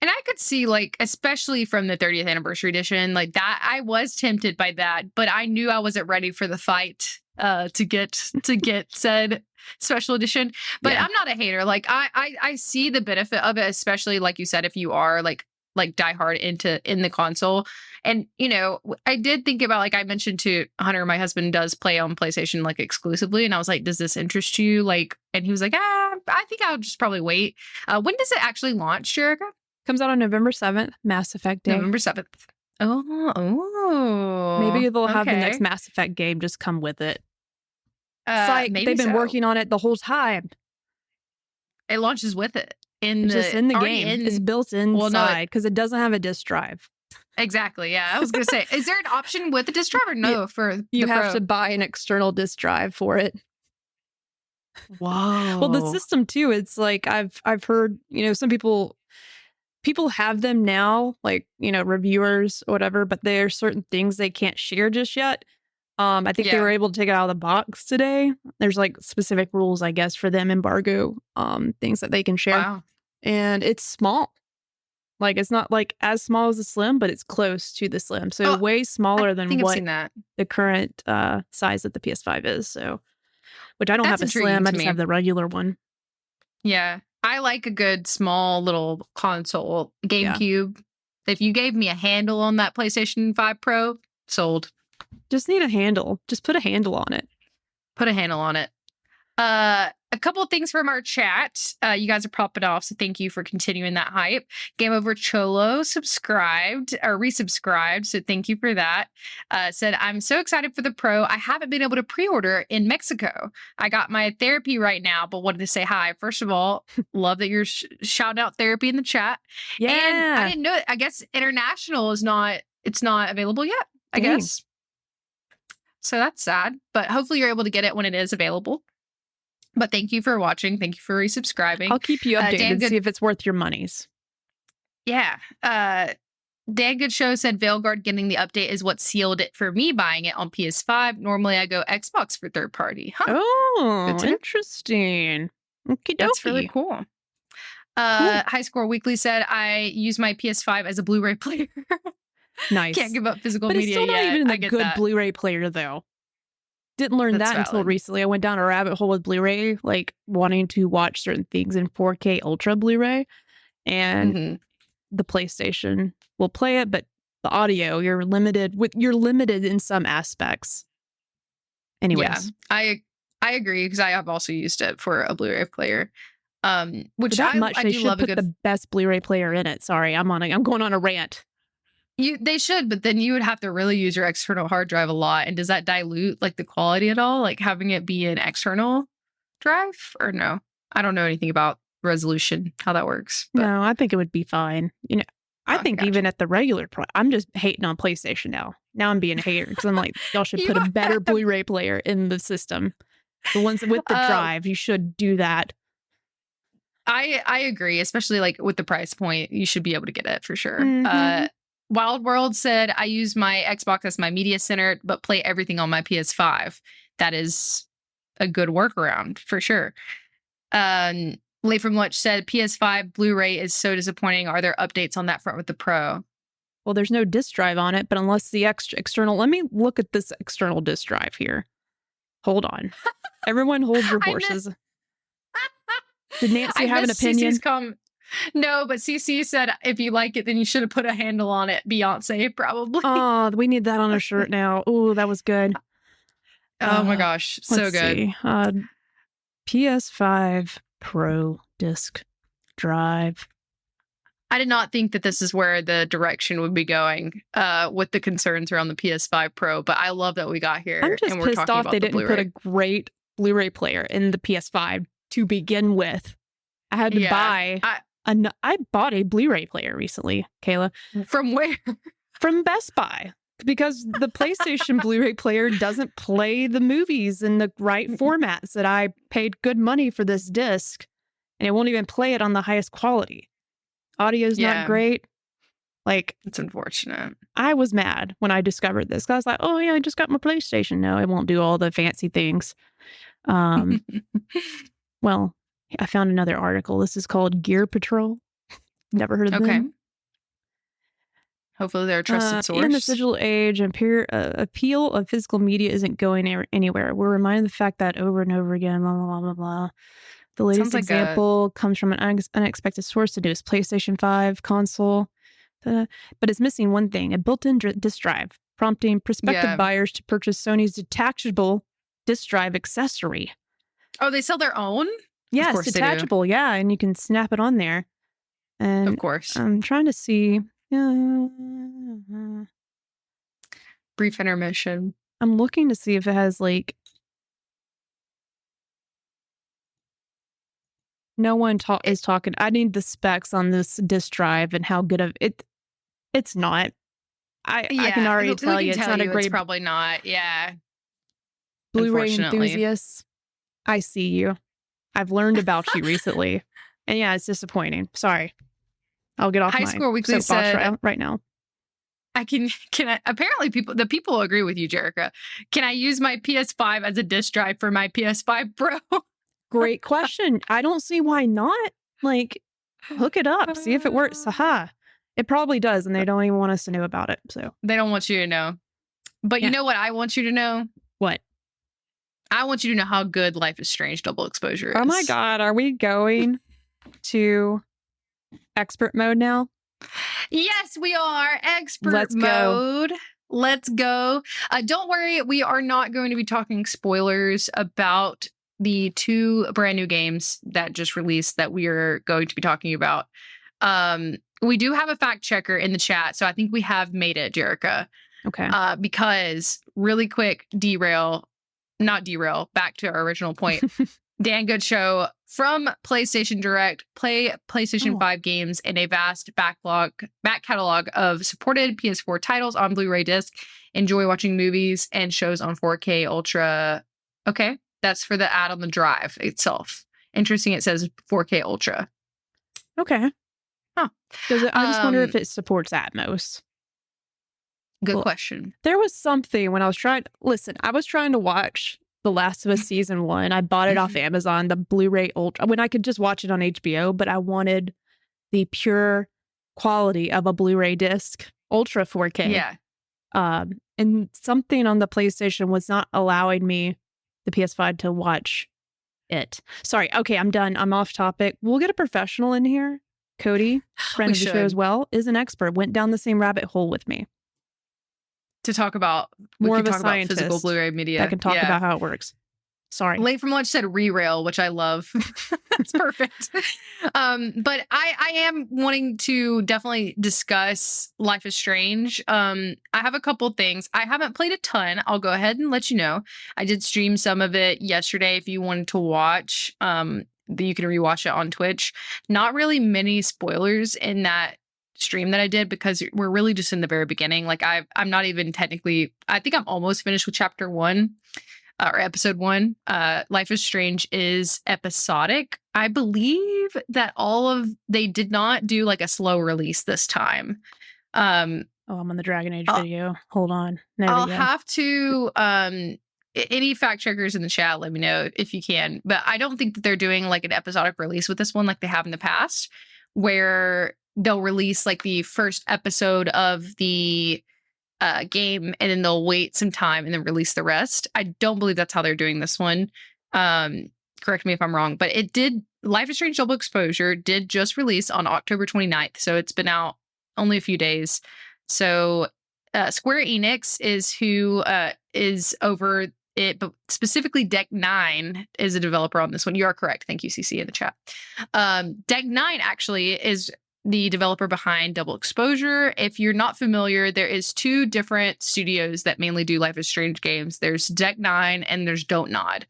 And I could see, like, especially from the 30th anniversary edition, like that, I was tempted by that, but I knew I wasn't ready for the fight to get said special edition. But I'm not a hater. Like, I see the benefit of it, especially like you said, if you are like diehard in the console. And, you know, I did think about, like I mentioned to Hunter, my husband does play on PlayStation like exclusively. And I was like, does this interest you? Like, and he was like, I think I'll just probably wait. When does it actually launch, Jerica? Comes out on November 7th, Mass Effect Day. November 7th. Oh. Maybe they'll have the next Mass Effect game just come with it. It's like they've been working on it the whole time. It launches with it. Just in the game. It's built inside because it doesn't have a disk drive. Exactly. Yeah. I was going to say, is there an option with a disk drive or no? You have to buy an external disk drive for it. Whoa. Well, the system too, it's like I've heard, you know, some people have them now, like, you know, reviewers or whatever, but there are certain things they can't share just yet. I think they were able to take it out of the box today. There's like specific rules, I guess, for them embargo things that they can share. Wow. And it's small. Like, it's not like as small as the Slim, but it's close to the Slim. So way smaller than what the current size of the PS5 is. So, which I don't have a Slim, I just have the regular one. Yeah. I like a good small little console. GameCube. Yeah. If you gave me a handle on that PlayStation 5 Pro, sold. Just need a handle. Just put a handle on it. Put a handle on it. A couple of things from our chat. You guys are popping off, so thank you for continuing that hype. Game Over Cholo subscribed or resubscribed, so thank you for that. Said, I'm so excited for the Pro. I haven't been able to pre-order in Mexico. I got my therapy right now, but wanted to say hi. First of all, love that you're shouting out therapy in the chat. Yeah. And I didn't know it. I guess international is not available yet, I guess. So that's sad, but hopefully you're able to get it when it is available. But thank you for watching. Thank you for resubscribing. I'll keep you updated and see if it's worth your monies. Yeah. Dan Good Show said Veilguard getting the update is what sealed it for me buying it on PS5. Normally I go Xbox for third party. Huh? Oh, interesting. Okie That's really cool. Cool. High Score Weekly said I use my PS5 as a Blu-ray player. Nice. Can't give up physical but media it's still not yet. even a good Blu-ray player though. Didn't learn that until recently. I went down a rabbit hole with Blu-ray, like wanting to watch certain things in 4K Ultra Blu-ray, and the PlayStation will play it, but the audio you're limited in some aspects. Anyways, yeah, I agree because I have also used it for a Blu-ray player. Which they should put the best Blu-ray player in it. Sorry, I'm going on a rant. They should, but then you would have to really use your external hard drive a lot. And does that dilute like the quality at all? Like having it be an external drive or no? I don't know anything about resolution, how that works. But... No, I think it would be fine. You know, I think even at the regular price, I'm just hating on PlayStation now. Now I'm being a hater because I'm like, y'all should put a better Blu-ray player in the system. The ones with the drive, you should do that. I agree, especially like with the price point, you should be able to get it for sure. Wild World said, I use my Xbox as my media center, but play everything on my PS5. That is a good workaround for sure. Late from Lunch said, PS5 Blu-ray is so disappointing. Are there updates on that front with the Pro? Well, there's no disk drive on it, but unless the external, let me look at this external disk drive here. Hold on. Everyone hold your horses. Did Nancy have an opinion? No, but CC said if you like it, then you should have put a handle on it. Beyonce, probably. Oh, we need that on a shirt now. Oh, that was good. Oh my gosh, so good. PS5 Pro disc drive. I did not think that this is where the direction would be going with the concerns around the PS5 Pro, but I love that we got here. I'm just and we're pissed talking off about they the didn't Blu-ray. put a great Blu-ray player in the PS5 to begin with. I had to buy. I bought a Blu-ray player recently, Kayla. From where? From Best Buy. Because the PlayStation Blu-ray player doesn't play the movies in the right formats that I paid good money for this disc, and it won't even play it on the highest quality. Audio's not great. Like, it's unfortunate. I was mad when I discovered this. I was like, oh yeah, I just got my PlayStation. No, it won't do all the fancy things. Well, I found another article. This is called Gear Patrol. Never heard of them. Hopefully they're a trusted source. In this digital age, appeal of physical media isn't going anywhere. We're reminded of the fact that over and over again, blah, blah, blah, blah, blah. The latest example comes from an unexpected source, the newest PlayStation 5 console. But it's missing one thing, a built-in disk drive, prompting prospective buyers to purchase Sony's detachable disk drive accessory. Oh, they sell their own? Yeah, it's detachable, yeah, and you can snap it on there. And of course. I'm trying to see... brief intermission. I'm looking to see if it has like... No one is talking. I need the specs on this disk drive and how good of it. It's not. I can already tell you it's not a great. It's probably not. Yeah. Blu-ray enthusiasts, I see you. I've learned about you recently, and yeah, it's disappointing. Sorry. I'll get off High Score Weekly said right now. I can I apparently the people agree with you, Jerica. Can I use my PS5 as a disk drive for my PS5 Pro? Great question. I don't see why not. Like, hook it up, see if it works. Haha. It probably does, and they don't even want us to know about it. So they don't want you to know. But you know what I want you to know? What? I want you to know how good Life is Strange Double Exposure is. Oh my God, are we going to expert mode now? Yes, we are. Expert mode. Let's go. Don't worry, we are not going to be talking spoilers about the 2 brand new games that just released that we are going to be talking about. We do have a fact checker in the chat, so I think we have made it, Jerica. Okay. Because really quick, back to our original point. Dan Good Show from PlayStation Direct, play PlayStation 5 games in a vast back catalog of supported PS4 titles on Blu-ray disc. Enjoy watching movies and shows on 4K Ultra. Okay, that's for the ad on the drive itself. Interesting, it says 4K Ultra. Okay. Huh. I just wonder if it supports Atmos. Good question. There was something when I was trying to watch The Last of Us Season 1. I bought it off Amazon, the Blu-ray Ultra, when I could just watch it on HBO, but I wanted the pure quality of a Blu-ray disc, Ultra 4K. Yeah. And something on the PlayStation was not allowing me, the PS5, to watch it. Sorry. Okay, I'm done. I'm off topic. We'll get a professional in here. Cody, friend of the show as well, is an expert, went down the same rabbit hole with me. To talk about more of a scientist physical Blu-ray media. That can talk about how it works. Sorry. Late from Lunch said re-rail, which I love. That's perfect. But I am wanting to definitely discuss Life is Strange. I have a couple things. I haven't played a ton. I'll go ahead and let you know. I did stream some of it yesterday if you wanted to watch. You can rewatch it on Twitch. Not really many spoilers in that stream that I did because we're really just in the very beginning. Like I'm not even technically, I think I'm almost finished with chapter 1 or episode 1. Life is Strange is episodic. I believe that they did not do like a slow release this time. I'm on the Dragon Age video. Hold on. I'll have to, any fact checkers in the chat, let me know if you can. But I don't think that they're doing like an episodic release with this one like they have in the past, where they'll release like the first episode of the game and then they'll wait some time and then release the rest. I don't believe that's how they're doing this one. Correct me if I'm wrong, but Life is Strange Double Exposure did just release on October 29th. So it's been out only a few days. So Square Enix is who is over it, but specifically Deck 9 is a developer on this one. You are correct. Thank you, CC, in the chat. Deck 9 actually is the developer behind Double Exposure. If you're not familiar, there is 2 different studios that mainly do Life is Strange games. There's Deck Nine and there's Don't Nod.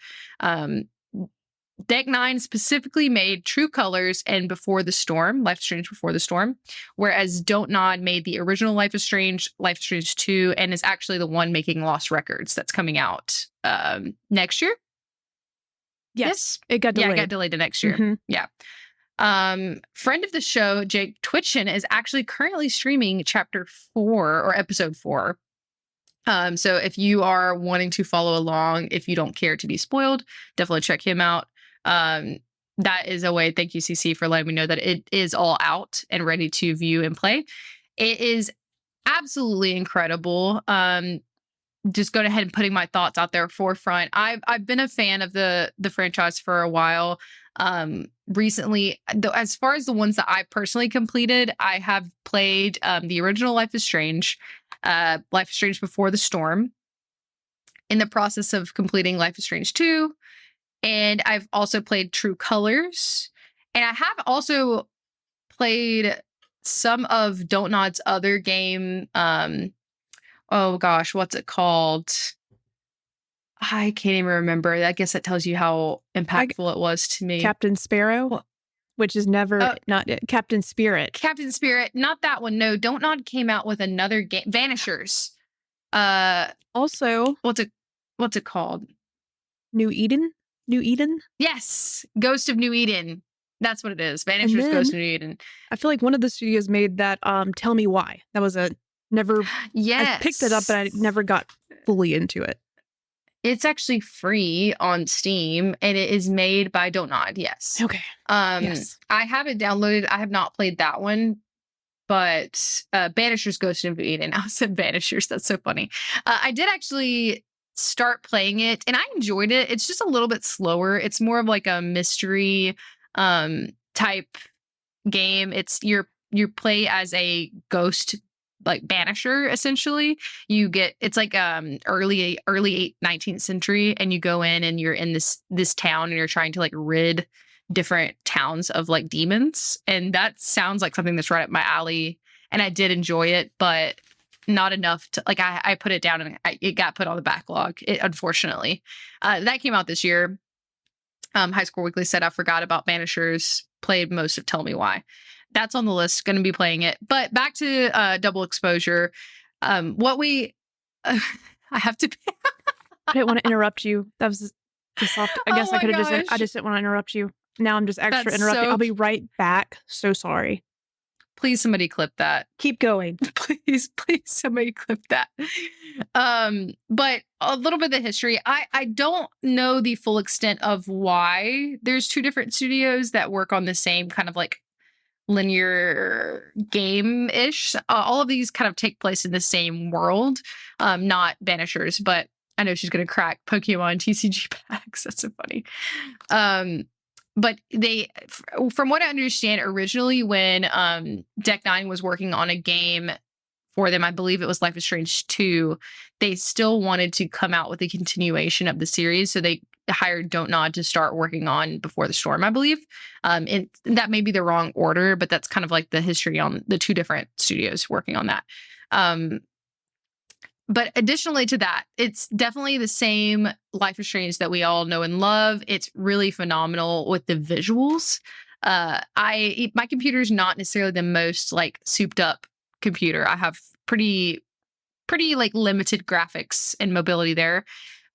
Deck Nine specifically made True Colors and Before the Storm, Life is Strange Before the Storm, whereas Don't Nod made the original Life is Strange 2, and is actually the one making Lost Records that's coming out next year. Yes. It got delayed. Yeah, it got delayed to next year. Yeah. Friend of the show, Jake Twitchin, is actually currently streaming chapter 4 or episode 4. So if you are wanting to follow along, if you don't care to be spoiled, definitely check him out. That is a way. Thank you, CC, for letting me know that it is all out and ready to view and play. It is absolutely incredible. Just going ahead and putting my thoughts out there forefront. I've been a fan of the franchise for a while. Recently, as far as the ones that I personally completed, I have played the original Life is Strange, Life is Strange Before the Storm, in the process of completing Life is Strange 2. And I've also played True Colors. And I have also played some of Don't Nod's other game. Oh gosh, what's it called? I can't even remember. I guess that tells you how impactful it was to me. Captain Sparrow, which is never not Captain Spirit. Captain Spirit, not that one. No, Don't Nod came out with another game, Vanishers. Also, what's it called? New Eden. Yes, Ghost of New Eden. That's what it is. Vanishers, Ghost of New Eden. I feel like one of the studios made that. Tell Me Why. That was a never. Yes, I picked it up, but I never got fully into it. It's actually free on Steam, and it is made by Don't Nod. Yes. Okay. Yes. I have it downloaded. I have not played that one, but Banishers Ghost of Eden. I said Banishers. That's so funny. I did actually start playing it, and I enjoyed it. It's just a little bit slower. It's more of like a mystery type game. It's you play as a ghost, like banisher, essentially. It's like early 19th century, and you go in and you're in this town, and you're trying to like rid different towns of like demons. And that sounds like something that's right up my alley, and I did enjoy it, but not enough to like I put it down, and it got put on the backlog, unfortunately. That came out this year. High Score Weekly said I forgot about Banishers, played most of Tell Me Why. That's on the list, going to be playing it. But back to Double Exposure. I have to I didn't want to interrupt you. That was the soft. I guess I could have just. I just didn't want to interrupt you. Now I'm just extra interrupting. I'll be right back. So sorry. Please, somebody clip that. Keep going. Please, somebody clip that. But a little bit of the history. I don't know the full extent of why there's 2 different studios that work on the same kind of like linear game-ish. All of these kind of take place in the same world. Not Banishers, but I know she's going to crack Pokemon TCG packs. That's so funny. But they, from what I understand, originally when Deck Nine was working on a game for them, I believe it was Life is Strange 2, they still wanted to come out with a continuation of the series. So they hired Don't Nod to start working on Before the Storm, I believe. And that may be the wrong order, but that's kind of like the history on the 2 different studios working on that. But additionally to that, it's definitely the same Life is Strange that we all know and love. It's really phenomenal with the visuals. My computer's not necessarily the most like souped up computer. I have pretty like limited graphics and mobility there,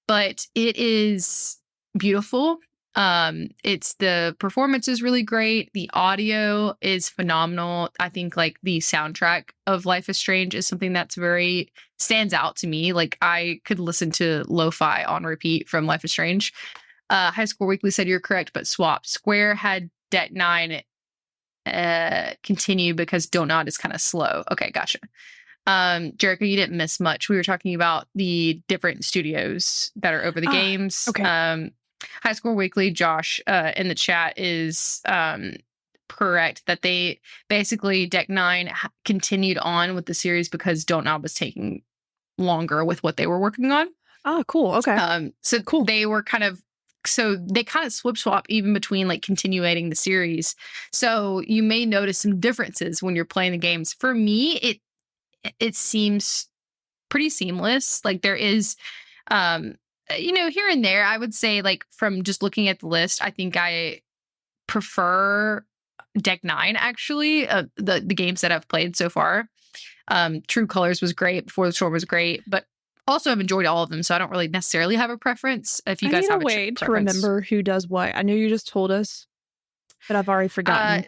but it is beautiful. It's the performance is really great. The audio is phenomenal. I think like the soundtrack of Life is Strange is something that's very stands out to me. Like I could listen to lo-fi on repeat from Life is Strange. High Score Weekly said you're correct, but swap. Square had Deck Nine continue because Don't Nod is kind of slow. Okay, gotcha. Jerica, you didn't miss much. We were talking about the different studios that are over the games. Okay. High Score Weekly, Josh, in the chat is correct that they basically Deck Nine continued on with the series because Don't Nod was taking longer with what they were working on. Oh, cool. Okay. So cool. They were kind of So they kind of swap even between like continuating the series. So you may notice some differences when you're playing the games. For me, it seems pretty seamless. Like there is, here and there, I would say, like from just looking at the list, I think I prefer Deck 9, actually, the games that I've played so far. True Colors was great. Before the Storm was great, but also I've enjoyed all of them, so I don't really necessarily have a preference. If you guys have a way to preference. remember who does what. I know you just told us, but I've already forgotten.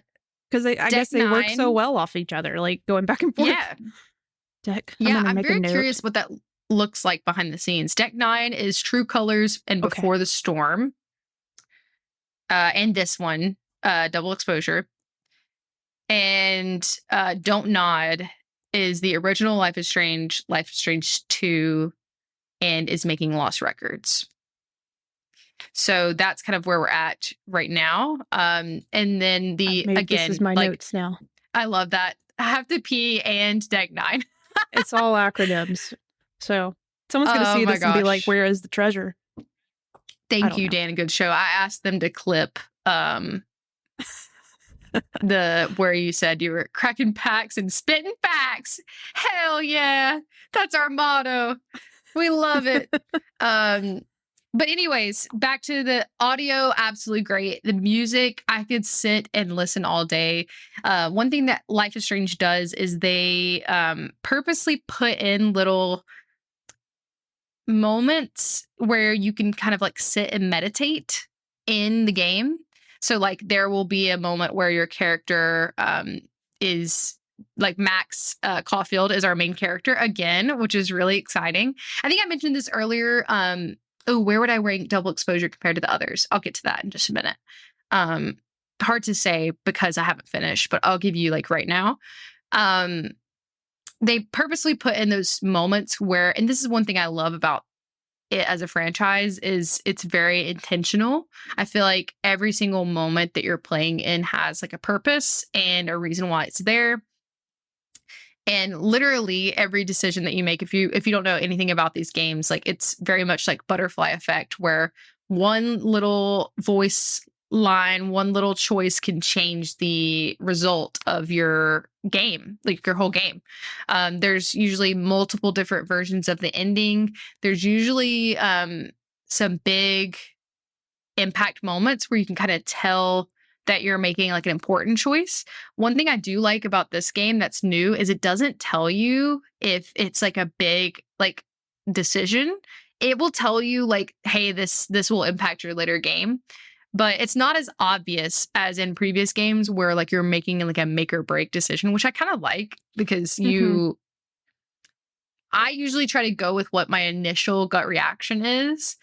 Because I guess they work so well off each other, like going back and forth. Yeah. Deck. I'm very curious what that looks like behind the scenes. Deck 9 is True Colors and Before the Storm. And this one, Double Exposure. And Don't Nod is the original Life is Strange 2, and is making Lost Records. So that's kind of where we're at right now. And then again, this is my notes now. I love that. I have to pee and Deck 9. It's all acronyms. So someone's going to see this and be like, where is the treasure? Thank you, Dan. Good show. I asked them to clip where you said you were cracking packs and spitting facts. Hell yeah. That's our motto. We love it. But anyways, back to the audio, absolutely great. The music, I could sit and listen all day. One thing that Life is Strange does is they purposely put in little moments where you can kind of like sit and meditate in the game. So like there will be a moment where your character is like Max Caulfield is our main character again, which is really exciting. I think I mentioned this earlier. Where would I rank Double Exposure compared to the others? I'll get to that in just a minute. Hard to say because I haven't finished, but I'll give you like right now. They purposely put in those moments where, and this is one thing I love about it as a franchise, is it's very intentional. I feel like every single moment that you're playing in has like a purpose and a reason why it's there. And literally every decision that you make, if you don't know anything about these games, like it's very much like butterfly effect, where one little voice line, one little choice can change the result of your game, like your whole game. There's usually multiple different versions of the ending. There's usually some big impact moments where you can kind of tell that you're making like an important choice. One thing I do like about this game that's new is it doesn't tell you if it's like a big like decision. It will tell you like, hey, this will impact your later game. But it's not as obvious as in previous games where like you're making like a make or break decision, which I kind of like because I usually try to go with what my initial gut reaction is.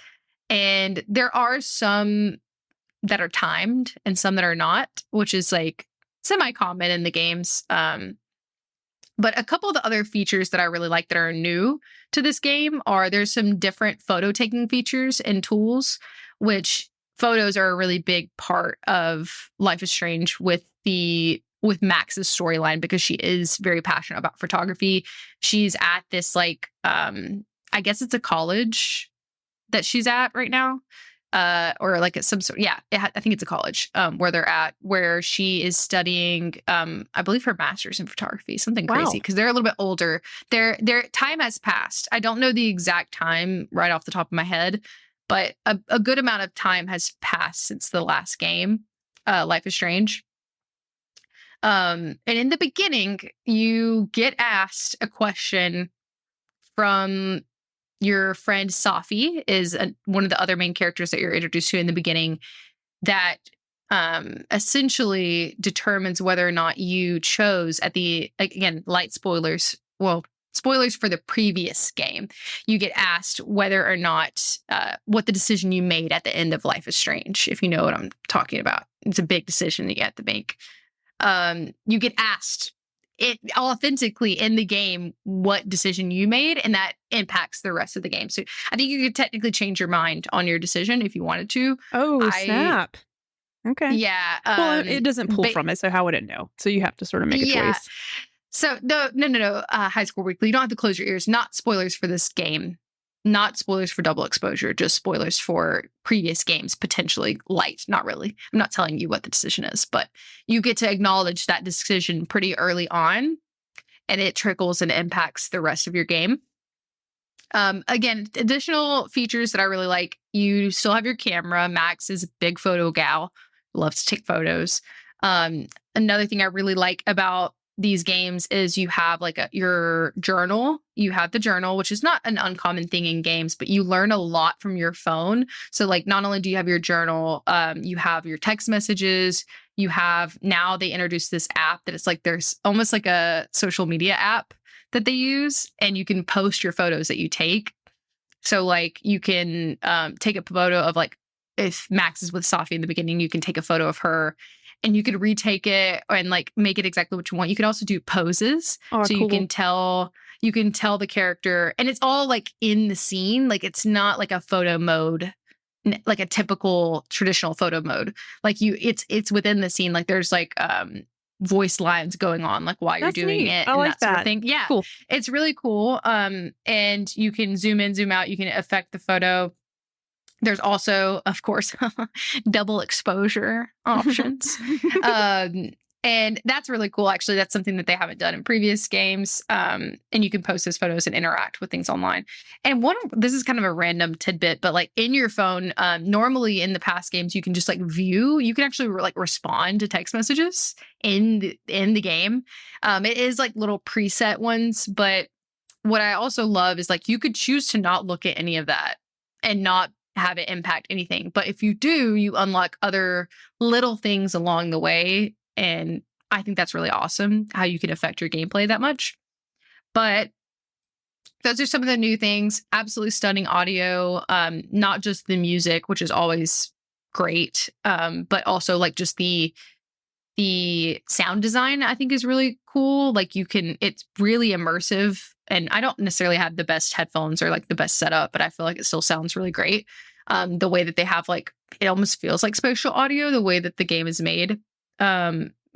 And there are some that are timed and some that are not, which is like semi-common in the games. But a couple of the other features that I really like that are new to this game are there's some different photo taking features and tools, which photos are a really big part of Life is Strange with Max's storyline because she is very passionate about photography. She's at this like I guess it's a college that she's at right now. Or like some sort, I think it's a college where they're at, where she is studying, I believe her master's in photography, something crazy, because they're a little bit older. Their time has passed. I don't know the exact time right off the top of my head, but a good amount of time has passed since the last game, Life is Strange. And in the beginning, you get asked a question from your friend Safi, is one of the other main characters that you're introduced to in the beginning, that essentially determines whether or not you chose at the, again, light spoilers. Well, spoilers for the previous game. You get asked whether or not what the decision you made at the end of Life is Strange, if you know what I'm talking about. It's a big decision that you have to make. You get asked it authentically in the game what decision you made, and that impacts the rest of the game. So I think you could technically change your mind on your decision if you wanted to. Oh, snap. Okay. Yeah. Well, it doesn't pull from it, so how would it know? So you have to sort of make a choice. So no. High School Weekly, you don't have to close your ears. Not spoilers for this game not spoilers for double exposure, just spoilers for previous games, potentially light. Not really. I'm not telling you what the decision is, but you get to acknowledge that decision pretty early on, and it trickles and impacts the rest of your game. Again, additional features that I really like, you still have your camera. Max is a big photo gal, loves to take photos. Another thing I really like about these games is you have like your journal. You have the journal, which is not an uncommon thing in games, but you learn a lot from your phone. So like not only do you have your journal, you have your text messages. You have, now they introduced this app that it's like there's almost like a social media app that they use, and you can post your photos that you take. So like you can take a photo of like, if Max is with Safi in the beginning, you can take a photo of her and you could retake it and like make it exactly what you want. You can also do poses. Oh, so cool. you can tell the character, and it's all like in the scene. Like it's not like a photo mode, like a typical traditional photo mode. Like it's within the scene. Like there's like voice lines going on like while you're doing neat. it I and like that sort of thing. Yeah. Cool. It's really cool. And you can zoom in, zoom out, you can affect the photo. There's also, of course, double exposure options. And that's really cool. Actually, that's something that they haven't done in previous games. And you can post those photos and interact with things online. And this is kind of a random tidbit, but like in your phone, normally in the past games, you can just like view, you can actually like respond to text messages in the game. It is like little preset ones, but what I also love is like you could choose to not look at any of that and not have it impact anything. But if you do, you unlock other little things along the way. And I think that's really awesome how you can affect your gameplay that much. But those are some of the new things. Absolutely stunning audio, not just the music, which is always great, but also like just the sound design I think is really cool. Like it's really immersive, and I don't necessarily have the best headphones or like the best setup, but I feel like it still sounds really great. The way that they have like, it almost feels like spatial audio, the way that the game is made.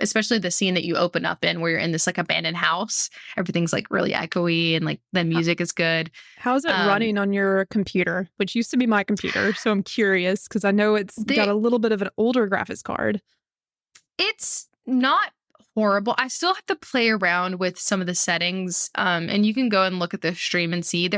Especially the scene that you open up in where you're in this like abandoned house. Everything's like really echoey and like the music is good. How's it running on your computer, which used to be my computer? So I'm curious because I know it's got a little bit of an older graphics card. It's not horrible. I still have to play around with some of the settings. And you can go and look at the stream and see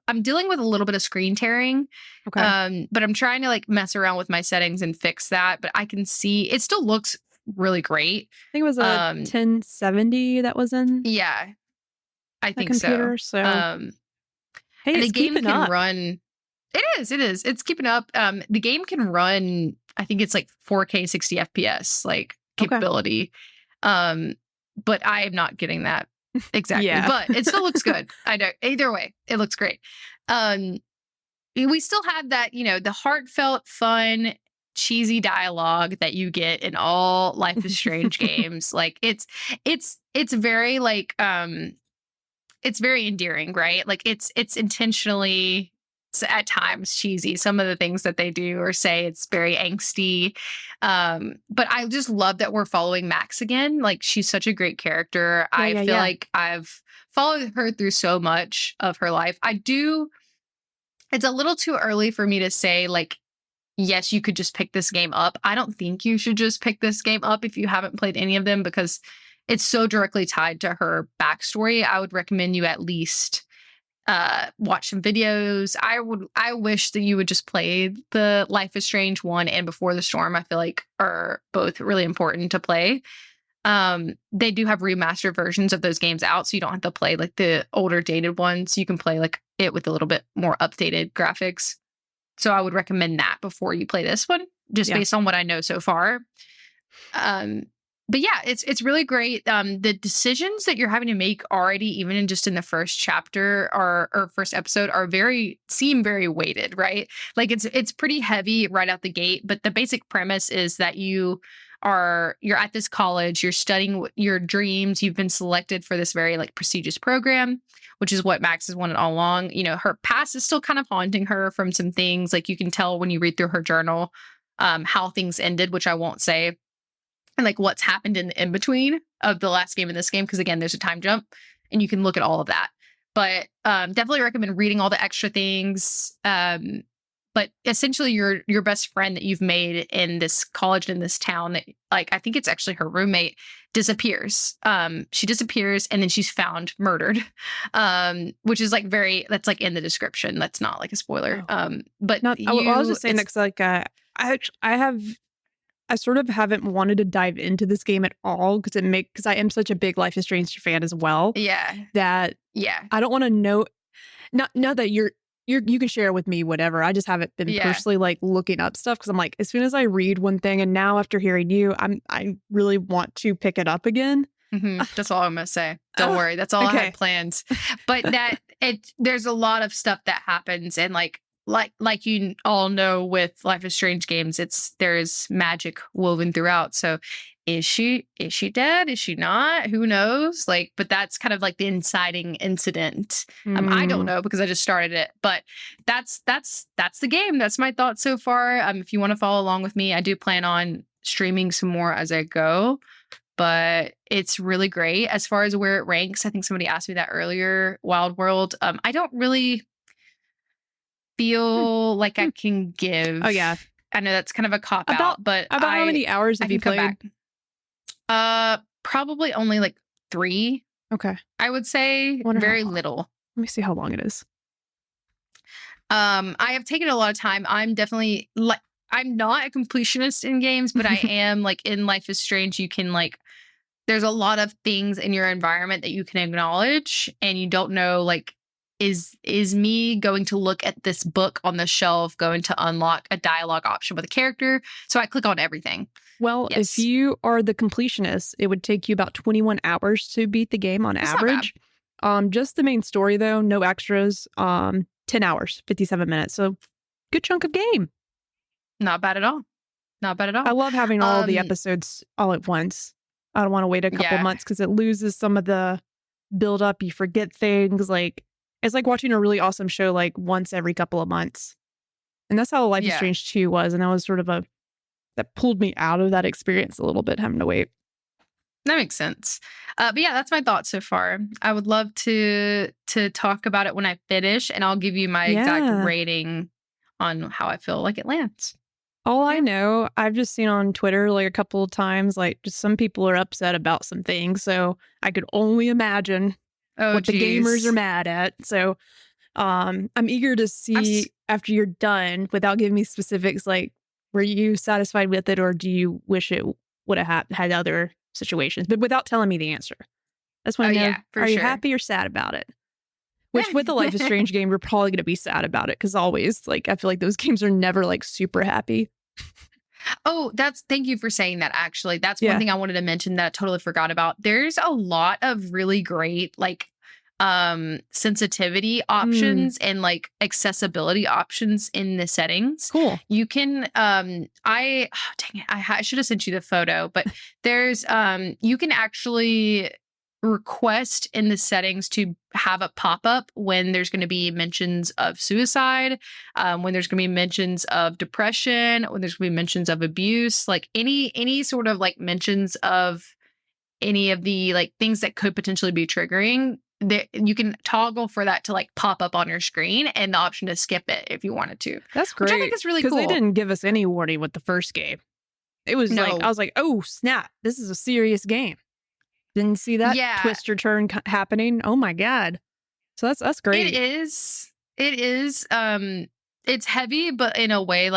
I'm dealing with a little bit of screen tearing. Okay. But I'm trying to like mess around with my settings and fix that. But I can see it still looks really great. I think it was a 1070 that was in. Yeah, I think computer, so. Hey, and it's the game keeping can up. run. It is. It's keeping up. The game can run. I think it's like 4K 60 FPS like capability. Okay. But I am not getting that exactly. Yeah. But it still looks good. I know. Either way, it looks great. We still have that, the heartfelt, fun, cheesy dialogue that you get in all Life is Strange games. Like it's very like it's very endearing, right? Like it's intentionally at times cheesy. Some of the things that they do or say, it's very angsty. But I just love that we're following Max again. Like she's such a great character. I feel like I've followed her through so much of her life. It's a little too early for me to say like, yes, you could just pick this game up. I don't think you should just pick this game up if you haven't played any of them because it's so directly tied to her backstory. I would recommend you at least watch some videos. I wish that you would just play the Life is Strange 1 and Before the Storm. I feel like are both really important to play. They do have remastered versions of those games out, so you don't have to play like the older dated ones. You can play like it with a little bit more updated graphics. So I would recommend that before you play this one, just based on what I know so far. But yeah, it's really great. The decisions that you're having to make already, even in just in the first chapter or first episode, seem very weighted, right? Like it's pretty heavy right out the gate. But the basic premise is that you're at this college, you're studying your dreams, you've been selected for this very like prestigious program, which is what Max has wanted all along. Her past is still kind of haunting her from some things. Like you can tell when you read through her journal, how things ended, which I won't say, and like what's happened in between of the last game and this game. Because again, there's a time jump and you can look at all of that. But definitely recommend reading all the extra things. But essentially your best friend that you've made in this college, in this town, that, like, I think it's actually her roommate, disappears. She disappears and then she's found murdered. Which is like that's like in the description. That's not like a spoiler. Oh. But Not. I was just saying that 'cause, like, I sort of haven't wanted to dive into this game at all because I am such a big Life is Strange fan as well. Yeah. That Yeah. I don't want to know. Not that you can share with me whatever. I just haven't been personally like looking up stuff because I'm like, as soon as I read one thing, and now after hearing you, I really want to pick it up again. That's all I'm gonna say. Don't worry, that's all I had plans. But there's a lot of stuff that happens, and like you all know with Life is Strange games, there's magic woven throughout. So is she dead? Is she not? Who knows? Like, but that's kind of like the inciting incident. I don't know because I just started it, but that's the game. That's my thoughts so far. If you want to follow along with me, I do plan on streaming some more as I go. But it's really great. As far as where it ranks, I think somebody asked me that earlier. Wild World. I don't really feel like I can give. Oh yeah, I know that's kind of a cop out, but how many hours have you played? Probably only like 3. Okay, I would say very little. Let me see how long it is. I have taken a lot of time. I'm definitely I'm not a completionist in games, but I am like in Life is Strange. You can there's a lot of things in your environment that you can acknowledge, and you don't know is me going to look at this book on the shelf going to unlock a dialogue option with a character? So I click on everything. Well, if you are the completionist, it would take you about 21 hours to beat the game on average. Just the main story though, no extras. 10 hours, 57 minutes. So good chunk of game. Not bad at all. Not bad at all. I love having all the episodes all at once. I don't want to wait a couple months because it loses some of the build up. You forget things. It's like watching a really awesome show like once every couple of months. And that's how Life is Strange 2 was. And that was sort of that pulled me out of that experience a little bit, having to wait. That makes sense. But yeah, that's my thoughts so far. I would love to talk about it when I finish, and I'll give you my exact rating on how I feel like it lands. All I know, I've just seen on Twitter a couple of times, just some people are upset about some things. So I could only imagine what the gamers are mad at. So I'm eager to see after you're done, without giving me specifics, were you satisfied with it, or do you wish it would have had other situations? But without telling me the answer. That's when I know, are you happy or sad about it? Which with the Life is Strange game, we're probably going to be sad about it because always, I feel like those games are never super happy. Oh, thank you for saying that. Actually, that's one thing I wanted to mention that I totally forgot about. There's a lot of really great sensitivity options and accessibility options in the settings. Cool. You can dang it, I should have sent you the photo, but there's you can actually request in the settings to have a pop-up when there's going to be mentions of suicide, when there's going to be mentions of depression, when there's going to be mentions of abuse, any sort of mentions of any of the things that could potentially be triggering. You can toggle for that to pop up on your screen, and the option to skip it if you wanted to. That's great. Which I think is really cool. Because they didn't give us any warning with the first game. It was I was like, oh snap, this is a serious game. Didn't see that twist or turn happening. Oh my God. So that's great. It is. It's heavy, but in a way,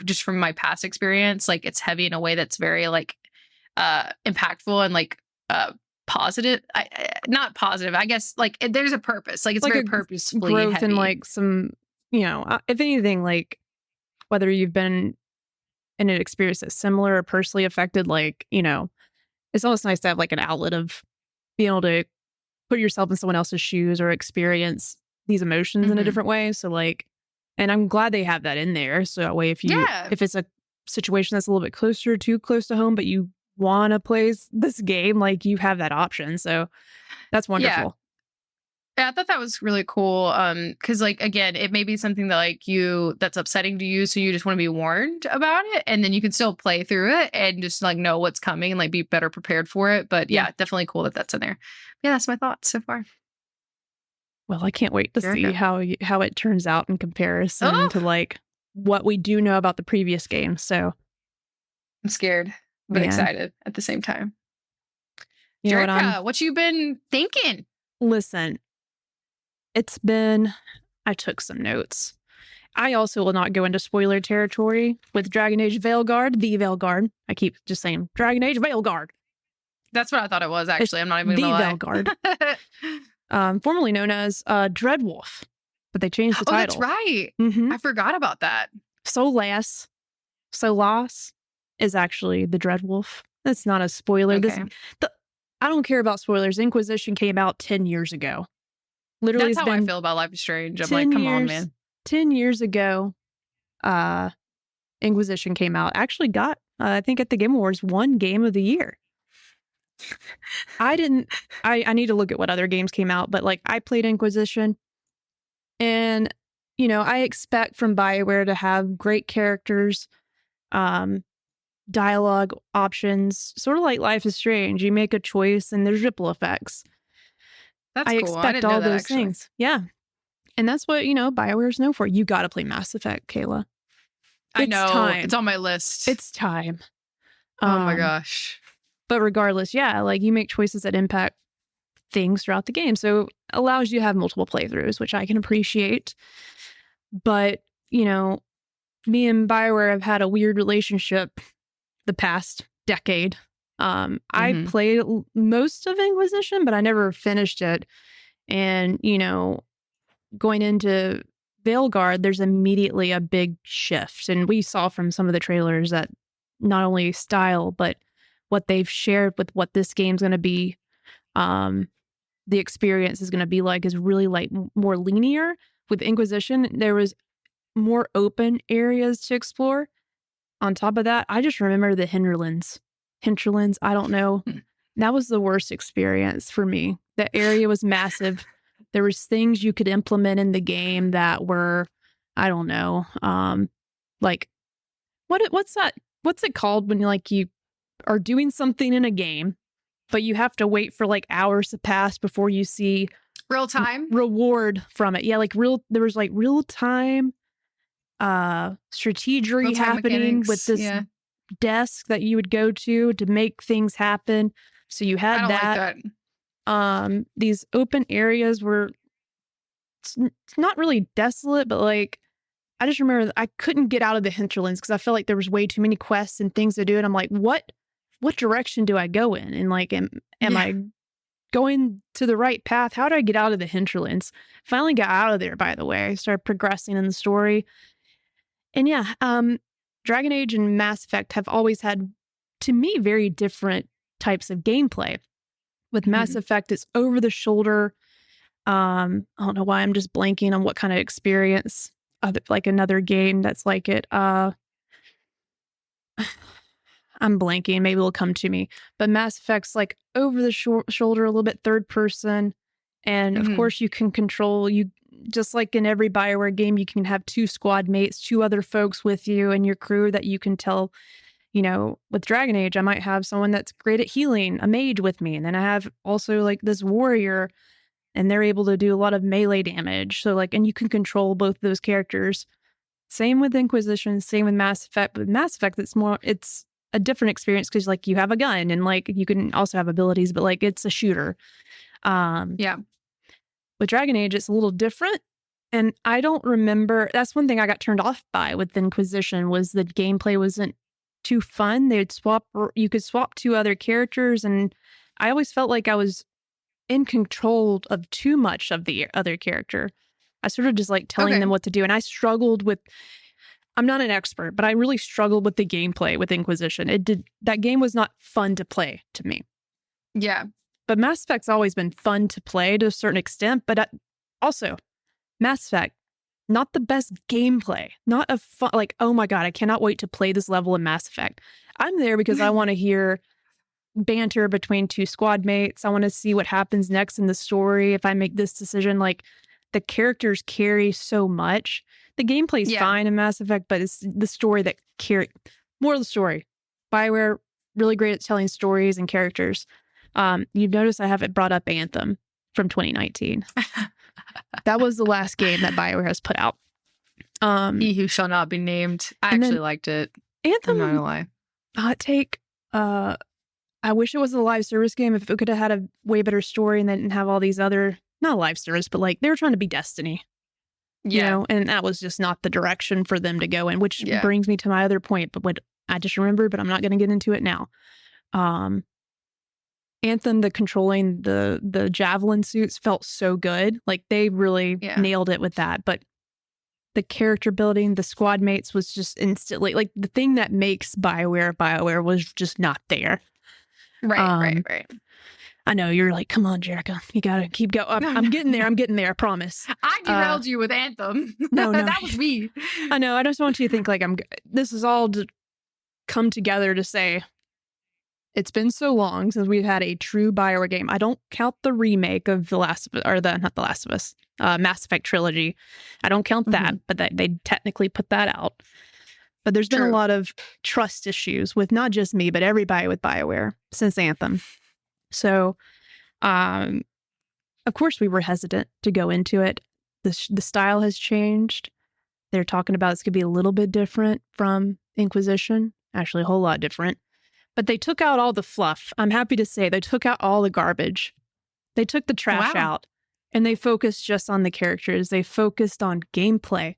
just from my past experience, it's heavy in a way that's very impactful and positive. Not positive. I guess there's a purpose. It's very purposefully growth heavy. And some, if anything, whether you've been in an experience that's similar or personally affected, it's always nice to have an outlet of being able to put yourself in someone else's shoes or experience these emotions in a different way. So and I'm glad they have that in there. So that way, if it's a situation that's a little bit too close to home, but you want to play this game, you have that option. So that's wonderful. Yeah, I thought that was really cool. Because again, it may be something that that's upsetting to you, so you just want to be warned about it, and then you can still play through it and just know what's coming and be better prepared for it. But yeah, definitely cool that that's in there. Yeah, that's my thoughts so far. Well, I can't wait to see Jerica. how it turns out in comparison Oh, to like what we do know about the previous game. So, I'm scared, but man, excited at the same time. you know what? Jerica, what you been thinking? Listen, I took some notes. I also will not go into spoiler territory with Dragon Age Veilguard, the Veilguard. I keep just saying Dragon Age Veilguard. That's what I thought it was, actually. I'm not even the gonna lie. Veilguard, formerly known as Dreadwolf, but they changed the Oh, that's title. right. Mm-hmm. I forgot about that. Solas is actually the Dreadwolf. That's not a spoiler. Okay. I don't care about spoilers. Inquisition came out 10 years ago. Literally, That's it's how I been feel about Life is Strange. I'm 10 like, come years, on, man. 10 years ago, Inquisition came out. Actually got, I think at the Game Awards, won Game of the Year. I need to look at what other games came out, but like I played Inquisition, and you know, I expect from BioWare to have great characters, dialogue options, sort of like Life is Strange. You make a choice and there's ripple effects. That's I cool. I expect didn't know all that, those actually. things. Yeah. And that's what, you know, BioWare's known for. You got to play Mass Effect, Kayla. I know. It's on my list. It's time. Oh my gosh. But regardless, yeah, like you make choices that impact things throughout the game. So it allows you to have multiple playthroughs, which I can appreciate. But, you know, me and BioWare have had a weird relationship the past decade. I played most of Inquisition, but I never finished it. And, you know, going into Veilguard, there's immediately a big shift. And we saw from some of the trailers that not only style, but what they've shared with what this game's going to be, the experience is going to be like, is really like more linear. With Inquisition, there was more open areas to explore. On top of that, I just remember the hinterlands. I don't know. That was the worst experience for me. The area was massive. There was things you could implement in the game that were, I don't know, like what's that? What's it called when you are doing something in a game, but you have to wait for like hours to pass before you see real time reward from it? Yeah, there was like real time strategy happening mechanics, with this desk that you would go to make things happen. So you had like that. These open areas were it's not really desolate, but like I just remember I couldn't get out of the hinterlands because I felt like there was way too many quests and things to do. And I'm like, what direction do I go in? And like, am I going to the right path? How do I get out of the hinterlands? Finally got out of there, by the way. I started progressing in the story. And yeah, Dragon Age and Mass Effect have always had, to me, very different types of gameplay. With Mass Effect, it's over the shoulder. I don't know why I'm just blanking on what kind of experience of like another game that's like it. I'm blanking. Maybe it'll come to me. But Mass Effect's like over the shoulder, a little bit third person. And of course, you can control, just like in every BioWare game, you can have 2 squad mates, 2 other folks with you and your crew that you can tell. You know, with Dragon Age, I might have someone that's great at healing, a mage with me. And then I have also like this warrior, and they're able to do a lot of melee damage. So like, and you can control both those characters. Same with Inquisition, same with Mass Effect. But with Mass Effect, it's a different experience because like you have a gun and like you can also have abilities, but like it's a shooter. Yeah. With Dragon Age, it's a little different. And I don't remember, that's one thing I got turned off by with Inquisition was the gameplay wasn't too fun. You could swap 2 other characters, and I always felt like I was in control of too much of the other character. I sort of just like telling them what to do. And I struggled with, I'm not an expert, but I really struggled with the gameplay with Inquisition. That game was not fun to play to me. Yeah. But Mass Effect's always been fun to play to a certain extent, but also Mass Effect, not the best gameplay, not a fun, like, oh my God, I cannot wait to play this level in Mass Effect. I'm there because I want to hear banter between 2 squad mates. I want to see what happens next in the story. If I make this decision, like the characters carry so much. The gameplay's fine in Mass Effect, but it's the story that more of the story. BioWare, really great at telling stories and characters. You've noticed I haven't brought up Anthem from 2019. That was the last game that BioWare has put out. He who shall not be named. I actually liked it. Anthem, I'm not gonna lie. Hot take. I wish it was a live service game. If it could have had a way better story and then didn't have all these other, not live service, but like they were trying to be Destiny. Yeah. You know, and that was just not the direction for them to go in, which brings me to my other point. But what I just remembered, but I'm not going to get into it now. Anthem, the controlling the javelin suits felt so good. Like they really nailed it with that. But the character building, the squad mates was just instantly like the thing that makes BioWare was just not there. Right. I know you're like, come on, Jerica, you gotta keep going. I'm getting there. I promise. I derailed you with Anthem. No, that was me. I know. I just want you to think like this is all to come together to say it's been so long since we've had a true BioWare game. I don't count the remake of Mass Effect trilogy. I don't count that, but they technically put that out. But there's been a lot of trust issues with not just me, but everybody with BioWare since Anthem. So, of course, we were hesitant to go into it. The style has changed. They're talking about it's going to be a little bit different from Inquisition, actually a whole lot different. But they took out all the fluff. I'm happy to say they took out all the garbage. They took the trash out and they focused just on the characters. They focused on gameplay.